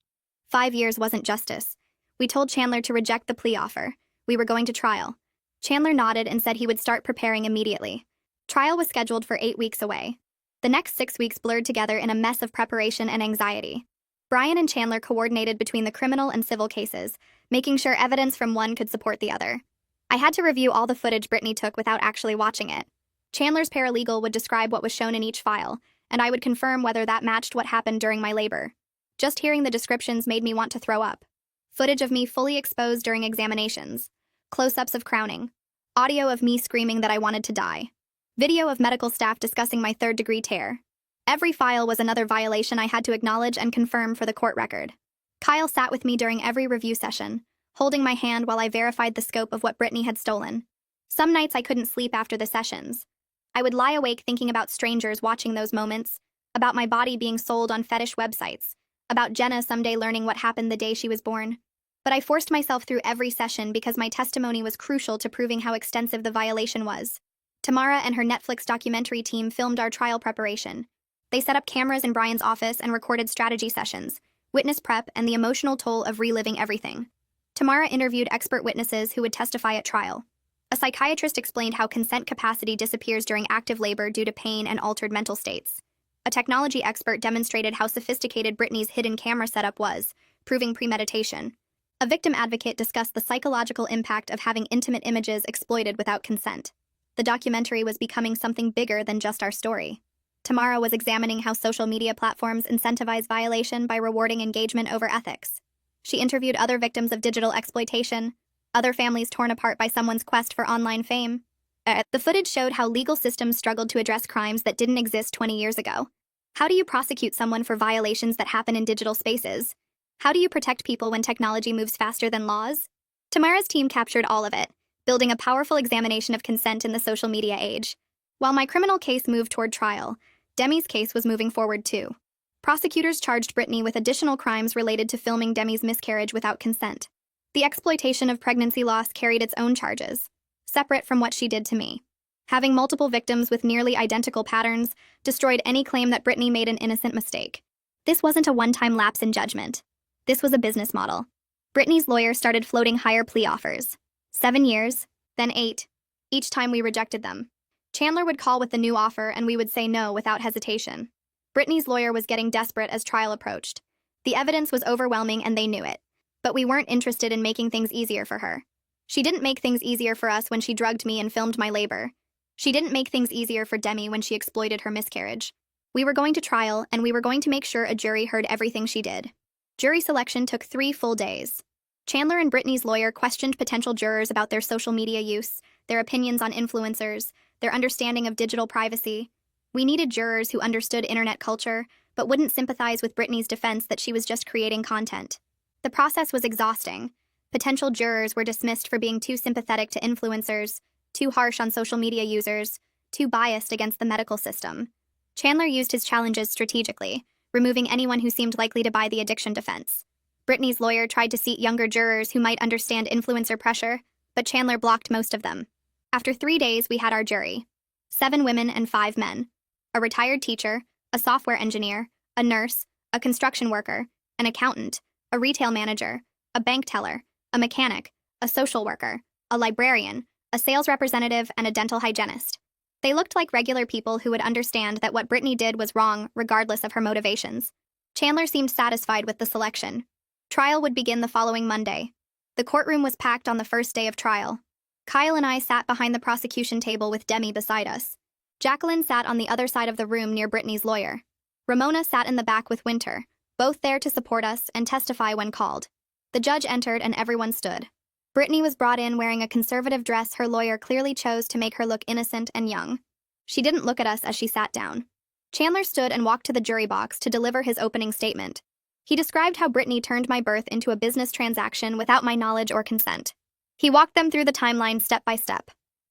5 years wasn't justice. We told Chandler to reject the plea offer. We were going to trial. Chandler nodded and said he would start preparing immediately. Trial was scheduled for 8 weeks away. The next 6 weeks blurred together in a mess of preparation and anxiety. Brian and Chandler coordinated between the criminal and civil cases, making sure evidence from one could support the other. I had to review all the footage Brittany took without actually watching it. Chandler's paralegal would describe what was shown in each file, and I would confirm whether that matched what happened during my labor. Just hearing the descriptions made me want to throw up. Footage of me fully exposed during examinations. Close-ups of crowning. Audio of me screaming that I wanted to die. Video of medical staff discussing my third-degree tear. Every file was another violation I had to acknowledge and confirm for the court record. Kyle sat with me during every review session, holding my hand while I verified the scope of what Brittany had stolen. Some nights I couldn't sleep after the sessions. I would lie awake thinking about strangers watching those moments, about my body being sold on fetish websites, about Jenna someday learning what happened the day she was born. But I forced myself through every session because my testimony was crucial to proving how extensive the violation was. Tamara and her Netflix documentary team filmed our trial preparation. They set up cameras in Brian's office and recorded strategy sessions, witness prep, and the emotional toll of reliving everything. Tamara interviewed expert witnesses who would testify at trial. A psychiatrist explained how consent capacity disappears during active labor due to pain and altered mental states. A technology expert demonstrated how sophisticated Brittany's hidden camera setup was, proving premeditation. A victim advocate discussed the psychological impact of having intimate images exploited without consent. The documentary was becoming something bigger than just our story. Tamara was examining how social media platforms incentivize violation by rewarding engagement over ethics. She interviewed other victims of digital exploitation, other families torn apart by someone's quest for online fame. The footage showed how legal systems struggled to address crimes that didn't exist 20 years ago. How do you prosecute someone for violations that happen in digital spaces? How do you protect people when technology moves faster than laws? Tamara's team captured all of it, building a powerful examination of consent in the social media age. While my criminal case moved toward trial, Demi's case was moving forward too. Prosecutors charged Brittany with additional crimes related to filming Demi's miscarriage without consent. The exploitation of pregnancy loss carried its own charges, separate from what she did to me. Having multiple victims with nearly identical patterns destroyed any claim that Brittany made an innocent mistake. This wasn't a one-time lapse in judgment. This was a business model. Brittany's lawyer started floating higher plea offers. 7 years, then 8. Each time we rejected them. Chandler would call with the new offer and we would say no without hesitation. Brittany's lawyer was getting desperate as trial approached. The evidence was overwhelming and they knew it. But we weren't interested in making things easier for her. She didn't make things easier for us when she drugged me and filmed my labor. She didn't make things easier for Demi when she exploited her miscarriage. We were going to trial and we were going to make sure a jury heard everything she did. Jury selection took 3 full days. Chandler and Brittany's lawyer questioned potential jurors about their social media use, their opinions on influencers, their understanding of digital privacy. We needed jurors who understood internet culture, but wouldn't sympathize with Brittany's defense that she was just creating content. The process was exhausting. Potential jurors were dismissed for being too sympathetic to influencers, too harsh on social media users, too biased against the medical system. Chandler used his challenges strategically, removing anyone who seemed likely to buy the addiction defense. Brittany's lawyer tried to seat younger jurors who might understand influencer pressure, but Chandler blocked most of them. After 3 days, we had our jury. 7 women and 5 men. A retired teacher, a software engineer, a nurse, a construction worker, an accountant, a retail manager, a bank teller, a mechanic, a social worker, a librarian, a sales representative, and a dental hygienist. They looked like regular people who would understand that what Brittany did was wrong, regardless of her motivations. Chandler seemed satisfied with the selection. Trial would begin the following Monday. The courtroom was packed on the first day of trial. Kyle and I sat behind the prosecution table with Demi beside us. Jacqueline sat on the other side of the room near Brittany's lawyer. Ramona sat in the back with Winter, both there to support us and testify when called. The judge entered and everyone stood. Brittany was brought in wearing a conservative dress her lawyer clearly chose to make her look innocent and young. She didn't look at us as she sat down. Chandler stood and walked to the jury box to deliver his opening statement. He described how Brittany turned my birth into a business transaction without my knowledge or consent. He walked them through the timeline step by step.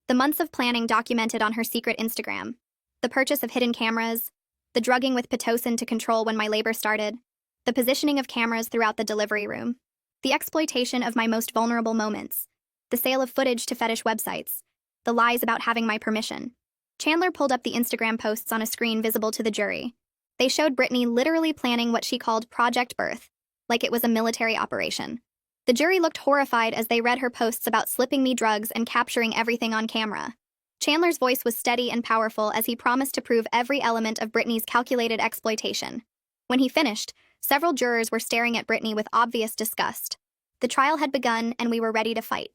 The months of planning documented on her secret Instagram. The purchase of hidden cameras. The drugging with Pitocin to control when my labor started. The positioning of cameras throughout the delivery room. The exploitation of my most vulnerable moments. The sale of footage to fetish websites. The lies about having my permission. Chandler pulled up the Instagram posts on a screen visible to the jury. They showed Brittany literally planning what she called Project Birth, like it was a military operation. The jury looked horrified as they read her posts about slipping me drugs and capturing everything on camera. Chandler's voice was steady and powerful as he promised to prove every element of Brittany's calculated exploitation. When he finished, several jurors were staring at Brittany with obvious disgust. The trial had begun and we were ready to fight.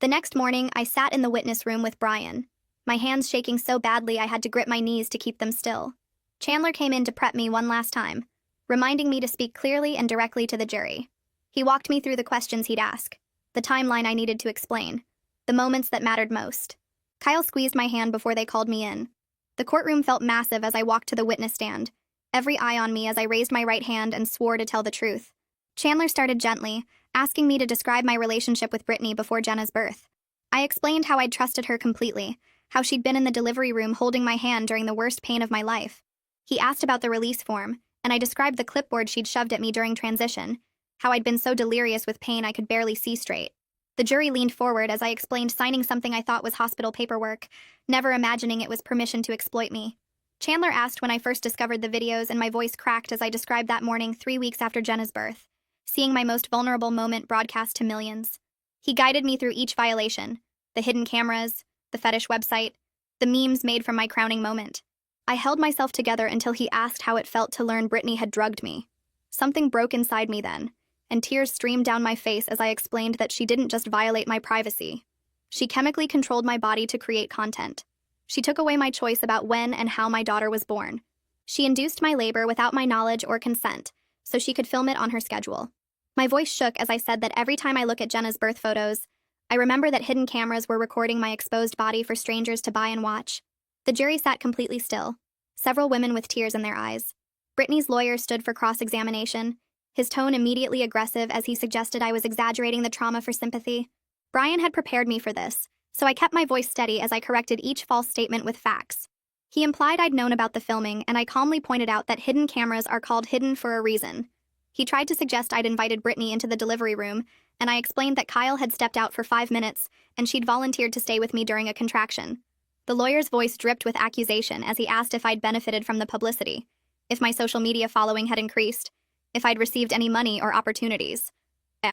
The next morning, I sat in the witness room with Brian, my hands shaking so badly I had to grip my knees to keep them still. Chandler came in to prep me one last time, reminding me to speak clearly and directly to the jury. He walked me through the questions he'd ask, the timeline I needed to explain, the moments that mattered most. Kyle squeezed my hand before they called me in. The courtroom felt massive as I walked to the witness stand, every eye on me as I raised my right hand and swore to tell the truth. Chandler started gently, asking me to describe my relationship with Brittany before Jenna's birth. I explained how I'd trusted her completely, how she'd been in the delivery room holding my hand during the worst pain of my life. He asked about the release form, and I described the clipboard she'd shoved at me during transition, how I'd been so delirious with pain I could barely see straight. The jury leaned forward as I explained signing something I thought was hospital paperwork, never imagining it was permission to exploit me. Chandler asked when I first discovered the videos, and my voice cracked as I described that morning 3 weeks after Jenna's birth, seeing my most vulnerable moment broadcast to millions. He guided me through each violation, the hidden cameras, the fetish website, the memes made from my crowning moment. I held myself together until he asked how it felt to learn Brittany had drugged me. Something broke inside me then, and tears streamed down my face as I explained that she didn't just violate my privacy. She chemically controlled my body to create content. She took away my choice about when and how my daughter was born. She induced my labor without my knowledge or consent, so she could film it on her schedule. My voice shook as I said that every time I look at Jenna's birth photos, I remember that hidden cameras were recording my exposed body for strangers to buy and watch. The jury sat completely still, several women with tears in their eyes. Brittany's lawyer stood for cross-examination, his tone immediately aggressive as he suggested I was exaggerating the trauma for sympathy. Brian had prepared me for this, so I kept my voice steady as I corrected each false statement with facts. He implied I'd known about the filming, and I calmly pointed out that hidden cameras are called hidden for a reason. He tried to suggest I'd invited Brittany into the delivery room, and I explained that Kyle had stepped out for 5 minutes, and she'd volunteered to stay with me during a contraction. The lawyer's voice dripped with accusation as he asked if I'd benefited from the publicity, if my social media following had increased, if I'd received any money or opportunities.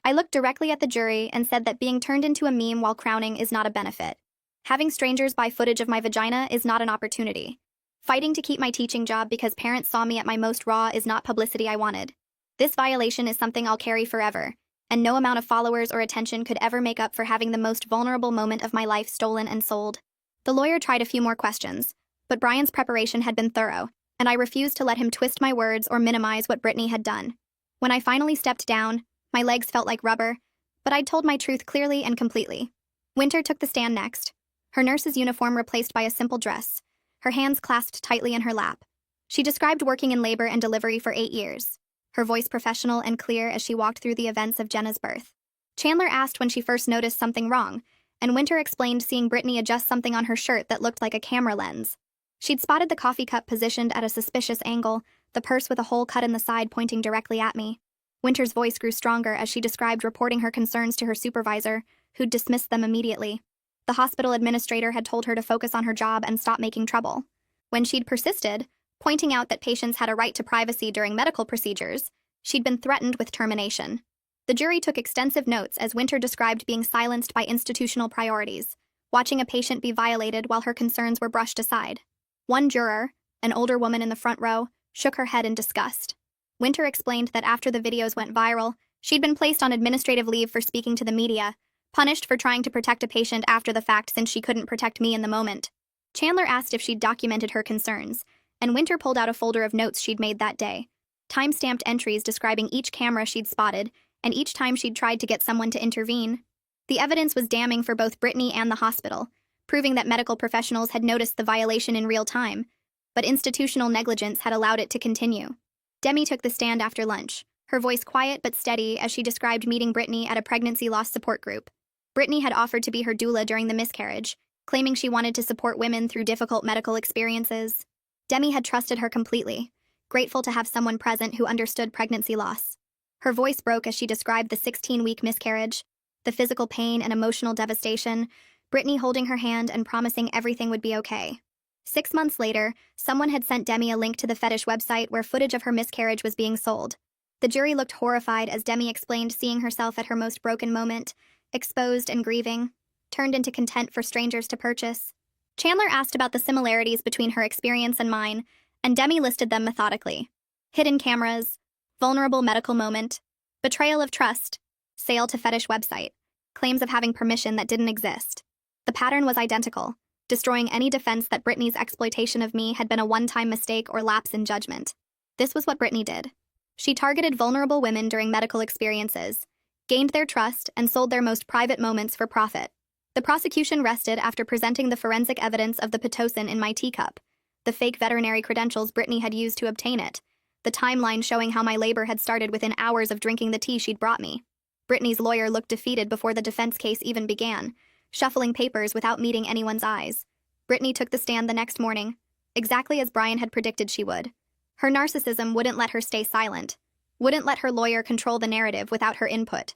I looked directly at the jury and said that being turned into a meme while crowning is not a benefit. Having strangers buy footage of my vagina is not an opportunity. Fighting to keep my teaching job because parents saw me at my most raw is not publicity I wanted. This violation is something I'll carry forever, and no amount of followers or attention could ever make up for having the most vulnerable moment of my life stolen and sold. The lawyer tried a few more questions, but Brian's preparation had been thorough, and I refused to let him twist my words or minimize what Brittany had done. When I finally stepped down, my legs felt like rubber, but I'd told my truth clearly and completely. Winter took the stand next, her nurse's uniform replaced by a simple dress, her hands clasped tightly in her lap. She described working in labor and delivery for 8 years, her voice professional and clear as she walked through the events of Jenna's birth. Chandler asked when she first noticed something wrong, and Winter explained seeing Brittany adjust something on her shirt that looked like a camera lens. She'd spotted the coffee cup positioned at a suspicious angle, the purse with a hole cut in the side pointing directly at me. Winter's voice grew stronger as she described reporting her concerns to her supervisor, who'd dismissed them immediately. The hospital administrator had told her to focus on her job and stop making trouble. When she'd persisted, pointing out that patients had a right to privacy during medical procedures, she'd been threatened with termination. The jury took extensive notes as Winter described being silenced by institutional priorities, watching a patient be violated while her concerns were brushed aside. One juror, an older woman in the front row, shook her head in disgust. Winter explained that after the videos went viral, she'd been placed on administrative leave for speaking to the media, punished for trying to protect a patient after the fact since she couldn't protect me in the moment. Chandler asked if she'd documented her concerns, and Winter pulled out a folder of notes she'd made that day, time-stamped entries describing each camera she'd spotted and each time she'd tried to get someone to intervene. The evidence was damning for both Brittany and the hospital, proving that medical professionals had noticed the violation in real time, but institutional negligence had allowed it to continue. Demi took the stand after lunch, her voice quiet but steady as she described meeting Brittany at a pregnancy loss support group. Brittany had offered to be her doula during the miscarriage, claiming she wanted to support women through difficult medical experiences. Demi had trusted her completely, grateful to have someone present who understood pregnancy loss. Her voice broke as she described the 16-week miscarriage, the physical pain and emotional devastation, Brittany holding her hand and promising everything would be okay. 6 months later, someone had sent Demi a link to the fetish website where footage of her miscarriage was being sold. The jury looked horrified as Demi explained seeing herself at her most broken moment, exposed and grieving, turned into content for strangers to purchase. Chandler asked about the similarities between her experience and mine, and Demi listed them methodically. Hidden cameras, vulnerable medical moment, betrayal of trust, sale to fetish website, claims of having permission that didn't exist. The pattern was identical, destroying any defense that Brittany's exploitation of me had been a one-time mistake or lapse in judgment. This was what Brittany did. She targeted vulnerable women during medical experiences, gained their trust, and sold their most private moments for profit. The prosecution rested after presenting the forensic evidence of the Pitocin in my teacup, the fake veterinary credentials Brittany had used to obtain it, the timeline showing how my labor had started within hours of drinking the tea she'd brought me. Brittany's lawyer looked defeated before the defense case even began, shuffling papers without meeting anyone's eyes. Brittany took the stand the next morning, exactly as Brian had predicted she would. Her narcissism wouldn't let her stay silent, wouldn't let her lawyer control the narrative without her input.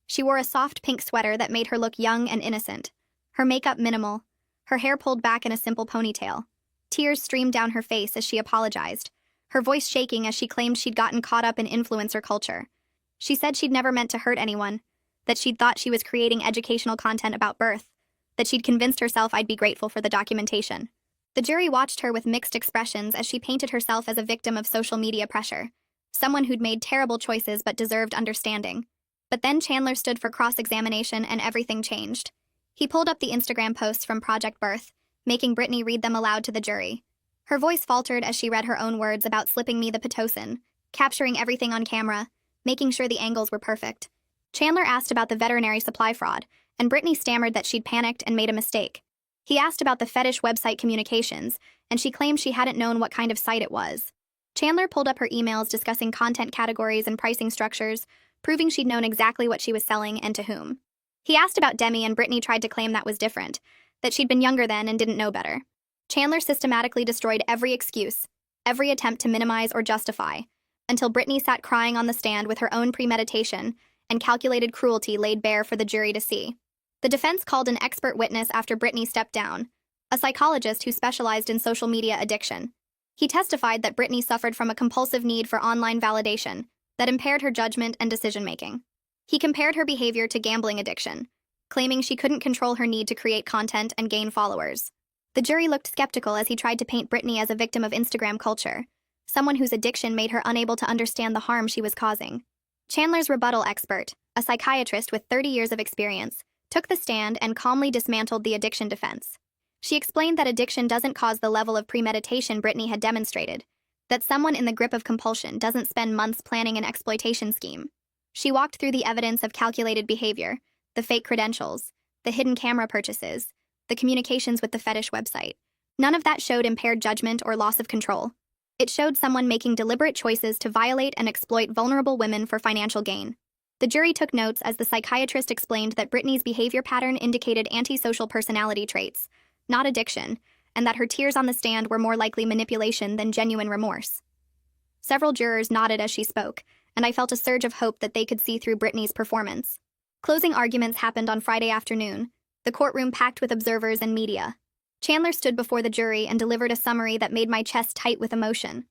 She wore a soft pink sweater that made her look young and innocent, her makeup minimal, her hair pulled back in a simple ponytail. Tears streamed down her face as she apologized, her voice shaking as she claimed she'd gotten caught up in influencer culture. She said she'd never meant to hurt anyone, that she'd thought she was creating educational content about birth, that she'd convinced herself I'd be grateful for the documentation. The jury watched her with mixed expressions as she painted herself as a victim of social media pressure, someone who'd made terrible choices but deserved understanding. But then Chandler stood for cross-examination and everything changed. He pulled up the Instagram posts from Project Birth, making Brittany read them aloud to the jury. Her voice faltered as she read her own words about slipping me the Pitocin, capturing everything on camera, making sure the angles were perfect. Chandler asked about the veterinary supply fraud, and Brittany stammered that she'd panicked and made a mistake. He asked about the fetish website communications, and she claimed she hadn't known what kind of site it was. Chandler pulled up her emails discussing content categories and pricing structures, proving she'd known exactly what she was selling and to whom. He asked about Demi, and Brittany tried to claim that was different, that she'd been younger then and didn't know better. Chandler systematically destroyed every excuse, every attempt to minimize or justify, until Brittany sat crying on the stand with her own premeditation and calculated cruelty laid bare for the jury to see. The defense called an expert witness after Brittany stepped down, a psychologist who specialized in social media addiction. He testified that Brittany suffered from a compulsive need for online validation that impaired her judgment and decision-making. He compared her behavior to gambling addiction, claiming she couldn't control her need to create content and gain followers. The jury looked skeptical as he tried to paint Brittany as a victim of Instagram culture, someone whose addiction made her unable to understand the harm she was causing. Chandler's rebuttal expert, a psychiatrist with 30 years of experience, took the stand and calmly dismantled the addiction defense. She explained that addiction doesn't cause the level of premeditation Brittany had demonstrated, that someone in the grip of compulsion doesn't spend months planning an exploitation scheme. She walked through the evidence of calculated behavior, the fake credentials, the hidden camera purchases, the communications with the fetish website. None of that showed impaired judgment or loss of control. It showed someone making deliberate choices to violate and exploit vulnerable women for financial gain. The jury took notes as the psychiatrist explained that Brittany's behavior pattern indicated antisocial personality traits, not addiction, and that her tears on the stand were more likely manipulation than genuine remorse. Several jurors nodded as she spoke, and I felt a surge of hope that they could see through Brittany's performance. Closing arguments happened on Friday afternoon, the courtroom packed with observers and media. Chandler stood before the jury and delivered a summary that made my chest tight with emotion.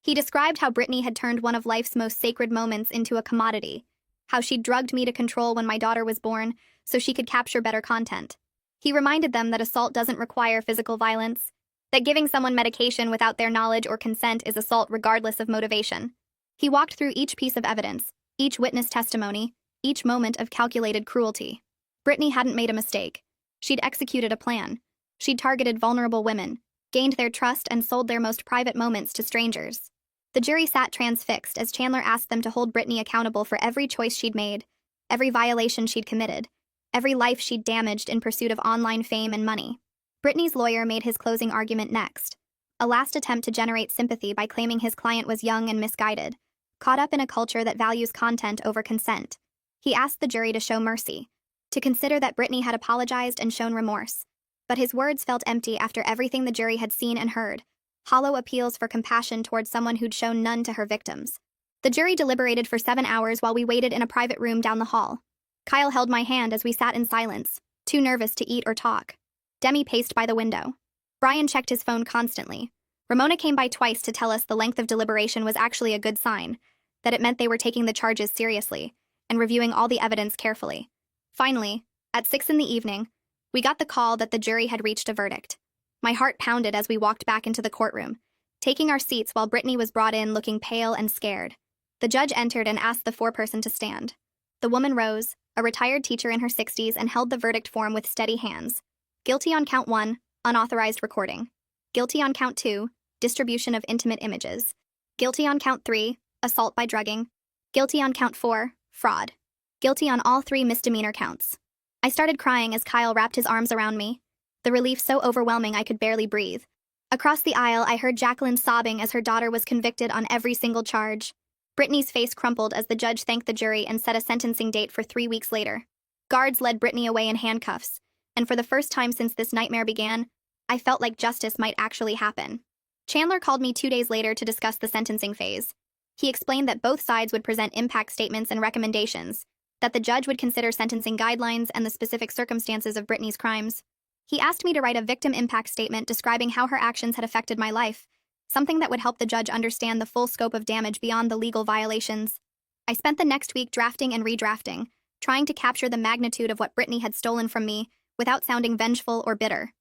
He described how Brittany had turned one of life's most sacred moments into a commodity, how she'd drugged me to control when my daughter was born so she could capture better content. He reminded them that assault doesn't require physical violence, that giving someone medication without their knowledge or consent is assault regardless of motivation. He walked through each piece of evidence, each witness testimony, each moment of calculated cruelty. Brittany hadn't made a mistake. She'd executed a plan. She'd targeted vulnerable women, gained their trust, and sold their most private moments to strangers. The jury sat transfixed as Chandler asked them to hold Brittany accountable for every choice she'd made, every violation she'd committed, every life she'd damaged in pursuit of online fame and money. Brittany's lawyer made his closing argument next, a last attempt to generate sympathy by claiming his client was young and misguided, caught up in a culture that values content over consent. He asked the jury to show mercy, to consider that Brittany had apologized and shown remorse. But his words felt empty after everything the jury had seen and heard, hollow appeals for compassion towards someone who'd shown none to her victims. The jury deliberated for 7 hours while we waited in a private room down the hall. Kyle held my hand as we sat in silence, too nervous to eat or talk. Demi paced by the window. Brian checked his phone constantly. Ramona came by twice to tell us the length of deliberation was actually a good sign, that it meant they were taking the charges seriously and reviewing all the evidence carefully. Finally, at 6 p.m, we got the call that the jury had reached a verdict. My heart pounded as we walked back into the courtroom, taking our seats while Brittany was brought in looking pale and scared. The judge entered and asked the foreperson to stand. The woman rose, a retired teacher in her 60s, and held the verdict form with steady hands. Guilty on count 1, unauthorized recording. Guilty on count 2, distribution of intimate images. Guilty on count 3, assault by drugging. Guilty on count 4, fraud. Guilty on all 3 misdemeanor counts. I started crying as Kyle wrapped his arms around me, the relief so overwhelming I could barely breathe. Across the aisle, I heard Jacqueline sobbing as her daughter was convicted on every single charge. Brittany's face crumpled as the judge thanked the jury and set a sentencing date for 3 weeks later. Guards led Brittany away in handcuffs, and for the first time since this nightmare began, I felt like justice might actually happen. Chandler called me 2 days later to discuss the sentencing phase. He explained that both sides would present impact statements and recommendations, that the judge would consider sentencing guidelines and the specific circumstances of Brittany's crimes. He asked me to write a victim impact statement describing how her actions had affected my life, something that would help the judge understand the full scope of damage beyond the legal violations. I spent the next week drafting and redrafting, trying to capture the magnitude of what Brittany had stolen from me without sounding vengeful or bitter.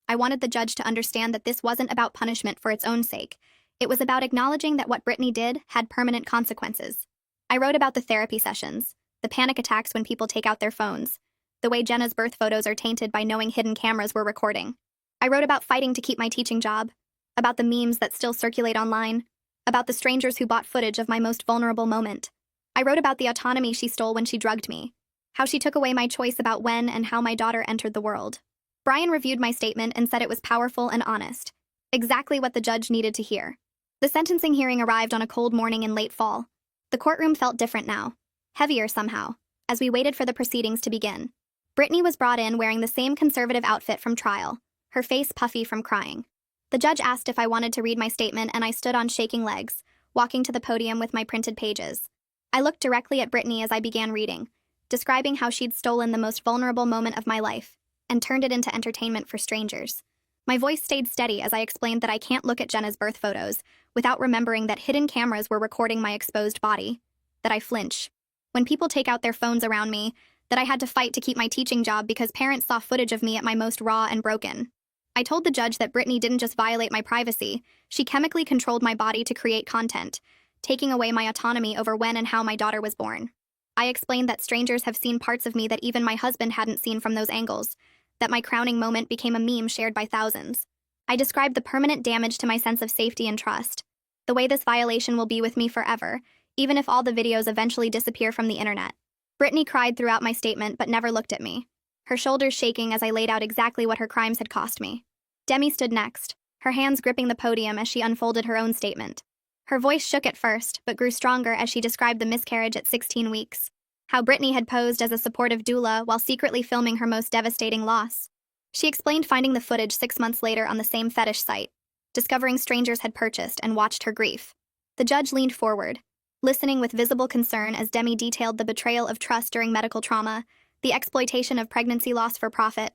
I wanted the judge to understand that this wasn't about punishment for its own sake. It was about acknowledging that what Brittany did had permanent consequences. I wrote about the therapy sessions, the panic attacks when people take out their phones, the way Jenna's birth photos are tainted by knowing hidden cameras were recording. I wrote about fighting to keep my teaching job, about the memes that still circulate online, about the strangers who bought footage of my most vulnerable moment. I wrote about the autonomy she stole when she drugged me, how she took away my choice about when and how my daughter entered the world. Brian reviewed my statement and said it was powerful and honest, exactly what the judge needed to hear. The sentencing hearing arrived on a cold morning in late fall. The courtroom felt different now, heavier somehow, as we waited for the proceedings to begin. Brittany was brought in wearing the same conservative outfit from trial, her face puffy from crying. The judge asked if I wanted to read my statement, and I stood on shaking legs, walking to the podium with my printed pages. I looked directly at Brittany as I began reading, describing how she'd stolen the most vulnerable moment of my life and turned it into entertainment for strangers. My voice stayed steady as I explained that I can't look at Jenna's birth photos without remembering that hidden cameras were recording my exposed body, that I flinch when people take out their phones around me, that I had to fight to keep my teaching job because parents saw footage of me at my most raw and broken. I told the judge that Brittany didn't just violate my privacy, she chemically controlled my body to create content, taking away my autonomy over when and how my daughter was born. I explained that strangers have seen parts of me that even my husband hadn't seen from those angles, that my crowning moment became a meme shared by thousands. I described the permanent damage to my sense of safety and trust, the way this violation will be with me forever, even if all the videos eventually disappear from the internet. Brittany cried throughout my statement but never looked at me, her shoulders shaking as I laid out exactly what her crimes had cost me. Demi stood next, her hands gripping the podium as she unfolded her own statement. Her voice shook at first, but grew stronger as she described the miscarriage at 16 weeks, how Brittany had posed as a supportive doula while secretly filming her most devastating loss. She explained finding the footage 6 months later on the same fetish site, discovering strangers had purchased and watched her grief. The judge leaned forward, listening with visible concern as Demi detailed the betrayal of trust during medical trauma, the exploitation of pregnancy loss for profit.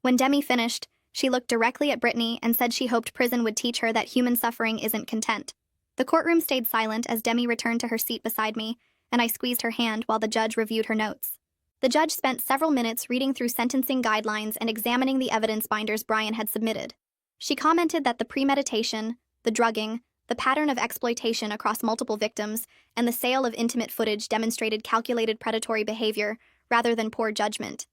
When Demi finished, she looked directly at Brittany and said she hoped prison would teach her that human suffering isn't content. The courtroom stayed silent as Demi returned to her seat beside me, and I squeezed her hand while the judge reviewed her notes. The judge spent several minutes reading through sentencing guidelines and examining the evidence binders Brian had submitted. She commented that the premeditation, the drugging, the pattern of exploitation across multiple victims, and the sale of intimate footage demonstrated calculated predatory behavior rather than poor judgment.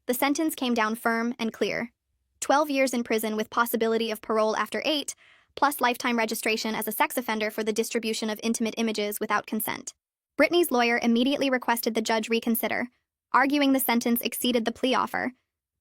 The sentence came down firm and clear: 12 years in prison with possibility of parole after 8, plus lifetime registration as a sex offender for the distribution of intimate images without consent. Brittany's lawyer immediately requested the judge reconsider, arguing the sentence exceeded the plea offer,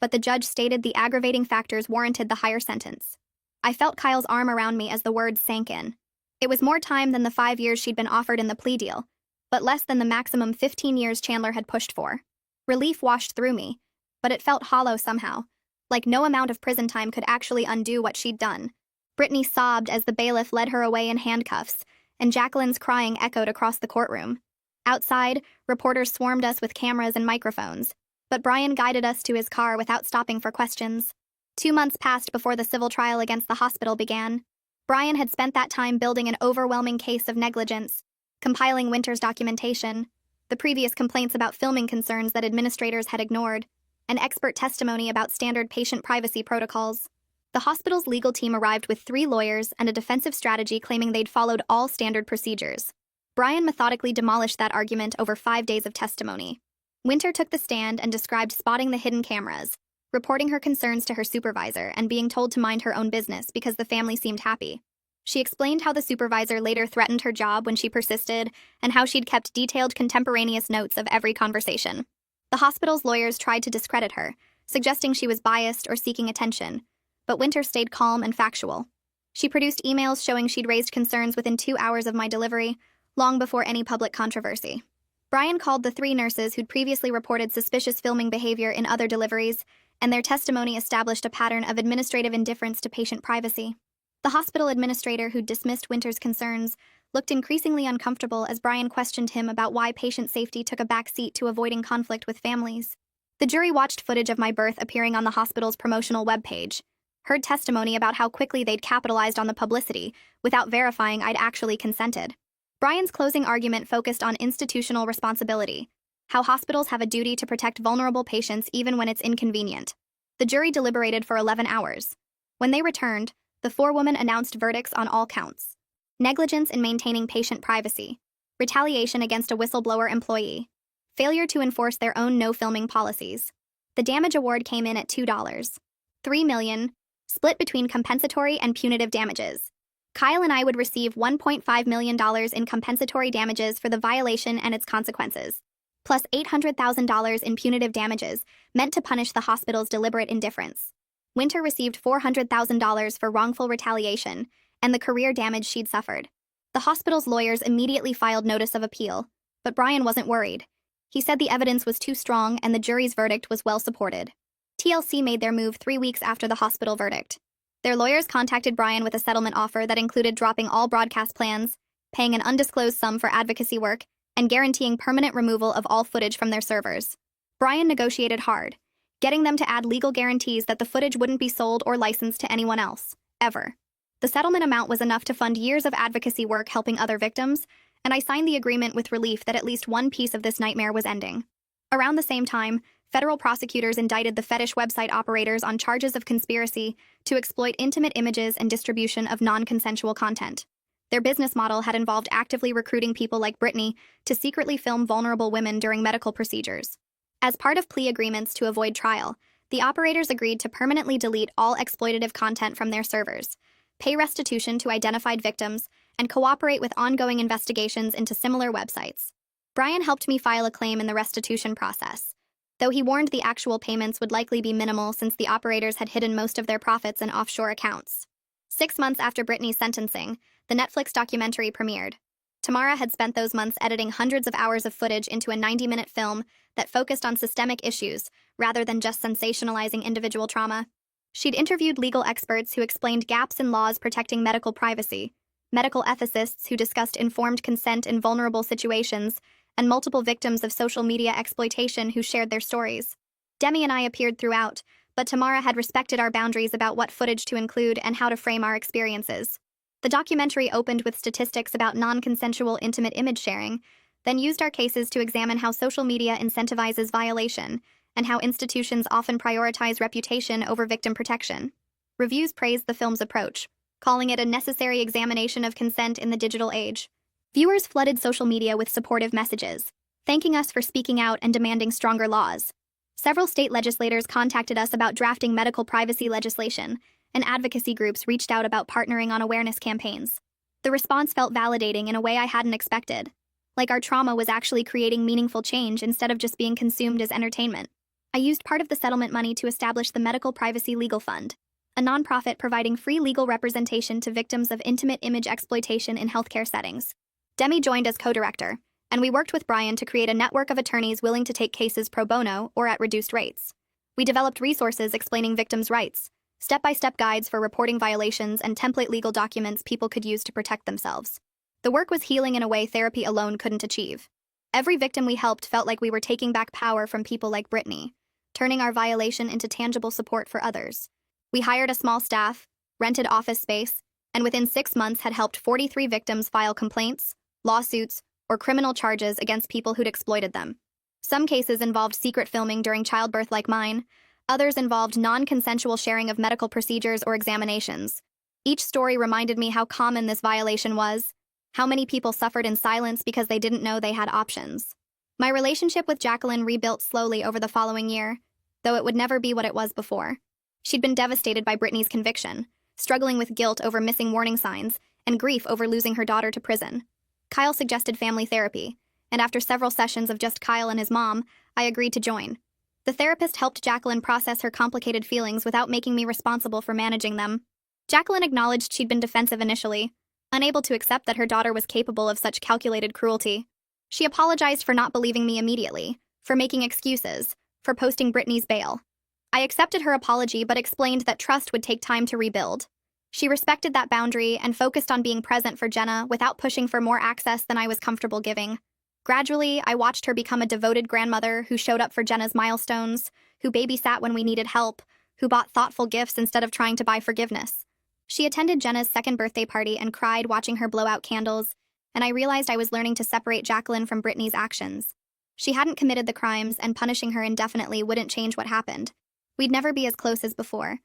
but the judge stated the aggravating factors warranted the higher sentence. I felt Kyle's arm around me as the words sank in. It was more time than the 5 years she'd been offered in the plea deal, but less than the maximum 15 years Chandler had pushed for. Relief washed through me, but it felt hollow somehow, like no amount of prison time could actually undo what she'd done. Brittany sobbed as the bailiff led her away in handcuffs, and Jacqueline's crying echoed across the courtroom. Outside, reporters swarmed us with cameras and microphones, but Brian guided us to his car without stopping for questions. 2 months passed before the civil trial against the hospital began. Brian had spent that time building an overwhelming case of negligence, compiling Winter's documentation, the previous complaints about filming concerns that administrators had ignored, and expert testimony about standard patient privacy protocols. The hospital's legal team arrived with 3 lawyers and a defensive strategy claiming they'd followed all standard procedures. Brian methodically demolished that argument over 5 days of testimony. Winter took the stand and described spotting the hidden cameras, reporting her concerns to her supervisor and being told to mind her own business because the family seemed happy. She explained how the supervisor later threatened her job when she persisted and how she'd kept detailed contemporaneous notes of every conversation. The hospital's lawyers tried to discredit her, suggesting she was biased or seeking attention, but Winter stayed calm and factual. She produced emails showing she'd raised concerns within 2 hours of my delivery, long before any public controversy. Brian called the 3 nurses who'd previously reported suspicious filming behavior in other deliveries, and their testimony established a pattern of administrative indifference to patient privacy. The hospital administrator who'd dismissed Winter's concerns looked increasingly uncomfortable as Brian questioned him about why patient safety took a backseat to avoiding conflict with families. The jury watched footage of my birth appearing on the hospital's promotional webpage, heard testimony about how quickly they'd capitalized on the publicity without verifying I'd actually consented. Brian's closing argument focused on institutional responsibility, how hospitals have a duty to protect vulnerable patients even when it's inconvenient. The jury deliberated for 11 hours. When they returned, the 4 women announced verdicts on all counts: negligence in maintaining patient privacy, retaliation against a whistleblower employee, failure to enforce their own no-filming policies. The damage award came in at $2.3 million, split between compensatory and punitive damages. Kyle and I would receive $1.5 million in compensatory damages for the violation and its consequences, plus $800,000 in punitive damages meant to punish the hospital's deliberate indifference. Winter received $400,000 for wrongful retaliation and the career damage she'd suffered. The hospital's lawyers immediately filed notice of appeal, but Brian wasn't worried. He said the evidence was too strong and the jury's verdict was well supported. TLC made their move 3 weeks after the hospital verdict. Their lawyers contacted Brian with a settlement offer that included dropping all broadcast plans, paying an undisclosed sum for advocacy work, and guaranteeing permanent removal of all footage from their servers. Brian negotiated hard, getting them to add legal guarantees that the footage wouldn't be sold or licensed to anyone else, ever. The settlement amount was enough to fund years of advocacy work helping other victims, and I signed the agreement with relief that at least one piece of this nightmare was ending. Around the same time, federal prosecutors indicted the fetish website operators on charges of conspiracy to exploit intimate images and distribution of non-consensual content. Their business model had involved actively recruiting people like Brittany to secretly film vulnerable women during medical procedures. As part of plea agreements to avoid trial, the operators agreed to permanently delete all exploitative content from their servers, pay restitution to identified victims, and cooperate with ongoing investigations into similar websites. Brian helped me file a claim in the restitution process, though he warned the actual payments would likely be minimal since the operators had hidden most of their profits in offshore accounts. 6 months after Brittany's sentencing, the Netflix documentary premiered. Tamara had spent those months editing hundreds of hours of footage into a 90-minute film that focused on systemic issues rather than just sensationalizing individual trauma. She'd interviewed legal experts who explained gaps in laws protecting medical privacy, medical ethicists who discussed informed consent in vulnerable situations, and multiple victims of social media exploitation who shared their stories. Demi and I appeared throughout, but Tamara had respected our boundaries about what footage to include and how to frame our experiences. The documentary opened with statistics about non-consensual intimate image sharing, then used our cases to examine how social media incentivizes violation, and how institutions often prioritize reputation over victim protection. Reviews praised the film's approach, calling it a necessary examination of consent in the digital age. Viewers flooded social media with supportive messages, thanking us for speaking out and demanding stronger laws. Several state legislators contacted us about drafting medical privacy legislation, and advocacy groups reached out about partnering on awareness campaigns. The response felt validating in a way I hadn't expected, like our trauma was actually creating meaningful change instead of just being consumed as entertainment. I used part of the settlement money to establish the Medical Privacy Legal Fund, a nonprofit providing free legal representation to victims of intimate image exploitation in healthcare settings. Demi joined as co-director, and we worked with Brian to create a network of attorneys willing to take cases pro bono or at reduced rates. We developed resources explaining victims' rights, step-by-step guides for reporting violations, and template legal documents people could use to protect themselves. The work was healing in a way therapy alone couldn't achieve. Every victim we helped felt like we were taking back power from people like Brittany, turning our violation into tangible support for others. We hired a small staff, rented office space, and within 6 months had helped 43 victims file complaints, lawsuits, or criminal charges against people who'd exploited them. Some cases involved secret filming during childbirth like mine, others involved non-consensual sharing of medical procedures or examinations. Each story reminded me how common this violation was, how many people suffered in silence because they didn't know they had options. My relationship with Jacqueline rebuilt slowly over the following year, though it would never be what it was before. She'd been devastated by Brittany's conviction, struggling with guilt over missing warning signs, and grief over losing her daughter to prison. Kyle suggested family therapy, and after several sessions of just Kyle and his mom, I agreed to join. The therapist helped Jacqueline process her complicated feelings without making me responsible for managing them. Jacqueline acknowledged she'd been defensive initially, unable to accept that her daughter was capable of such calculated cruelty. She apologized for not believing me immediately, for making excuses, for posting Brittany's bail. I accepted her apology but explained that trust would take time to rebuild. She respected that boundary and focused on being present for Jenna without pushing for more access than I was comfortable giving. Gradually, I watched her become a devoted grandmother who showed up for Jenna's milestones, who babysat when we needed help, who bought thoughtful gifts instead of trying to buy forgiveness. She attended Jenna's second birthday party and cried watching her blow out candles, and I realized I was learning to separate Jacqueline from Brittany's actions. She hadn't committed the crimes, and punishing her indefinitely wouldn't change what happened. We'd never be as close as before,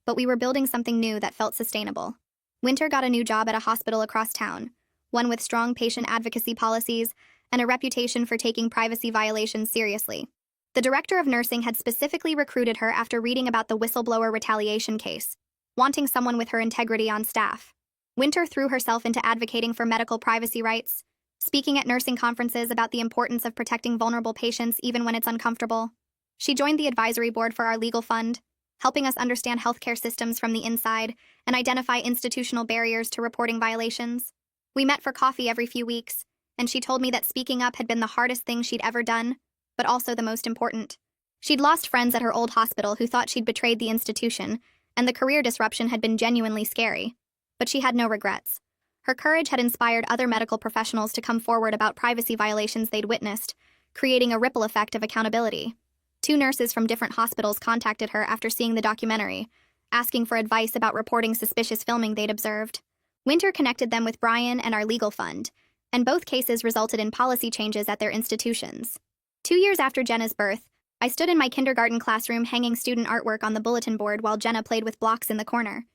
but we were building something new that felt sustainable. Winter got a new job at a hospital across town, one with strong patient advocacy policies and a reputation for taking privacy violations seriously. The director of nursing had specifically recruited her after reading about the whistleblower retaliation case, wanting someone with her integrity on staff. Winter threw herself into advocating for medical privacy rights, speaking at nursing conferences about the importance of protecting vulnerable patients even when it's uncomfortable. She joined the advisory board for our legal fund, helping us understand healthcare systems from the inside and identify institutional barriers to reporting violations. We met for coffee every few weeks, and she told me that speaking up had been the hardest thing she'd ever done, but also the most important. She'd lost friends at her old hospital who thought she'd betrayed the institution, and the career disruption had been genuinely scary. But she had no regrets. Her courage had inspired other medical professionals to come forward about privacy violations they'd witnessed, creating a ripple effect of accountability. 2 nurses from different hospitals contacted her after seeing the documentary, asking for advice about reporting suspicious filming they'd observed. Winter connected them with Brian and our legal fund, and both cases resulted in policy changes at their institutions. 2 years after Jenna's birth, I stood in my kindergarten classroom hanging student artwork on the bulletin board while Jenna played with blocks in the corner.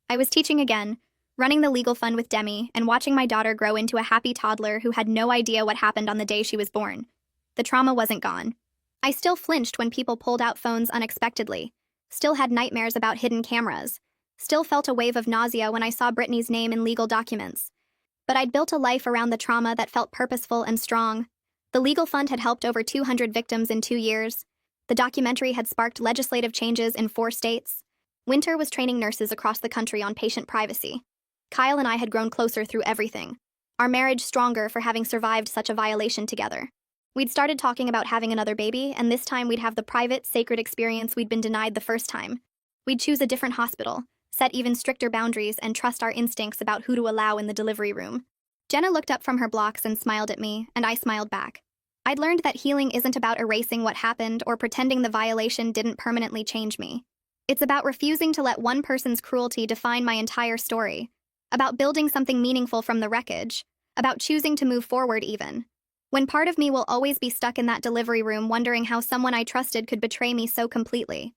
I was teaching again, running the legal fund with Demi, and watching my daughter grow into a happy toddler who had no idea what happened on the day she was born. The trauma wasn't gone. I still flinched when people pulled out phones unexpectedly, still had nightmares about hidden cameras, still felt a wave of nausea when I saw Brittany's name in legal documents. But I'd built a life around the trauma that felt purposeful and strong. The legal fund had helped over 200 victims in 2 years. The documentary had sparked legislative changes in 4 states. Winter was training nurses across the country on patient privacy. Kyle and I had grown closer through everything, our marriage stronger for having survived such a violation together. We'd started talking about having another baby, and this time we'd have the private, sacred experience we'd been denied the first time. We'd choose a different hospital, set even stricter boundaries, and trust our instincts about who to allow in the delivery room. Jenna looked up from her blocks and smiled at me, and I smiled back. I'd learned that healing isn't about erasing what happened or pretending the violation didn't permanently change me. It's about refusing to let one person's cruelty define my entire story, about building something meaningful from the wreckage, about choosing to move forward even. When part of me will always be stuck in that delivery room wondering how someone I trusted could betray me so completely.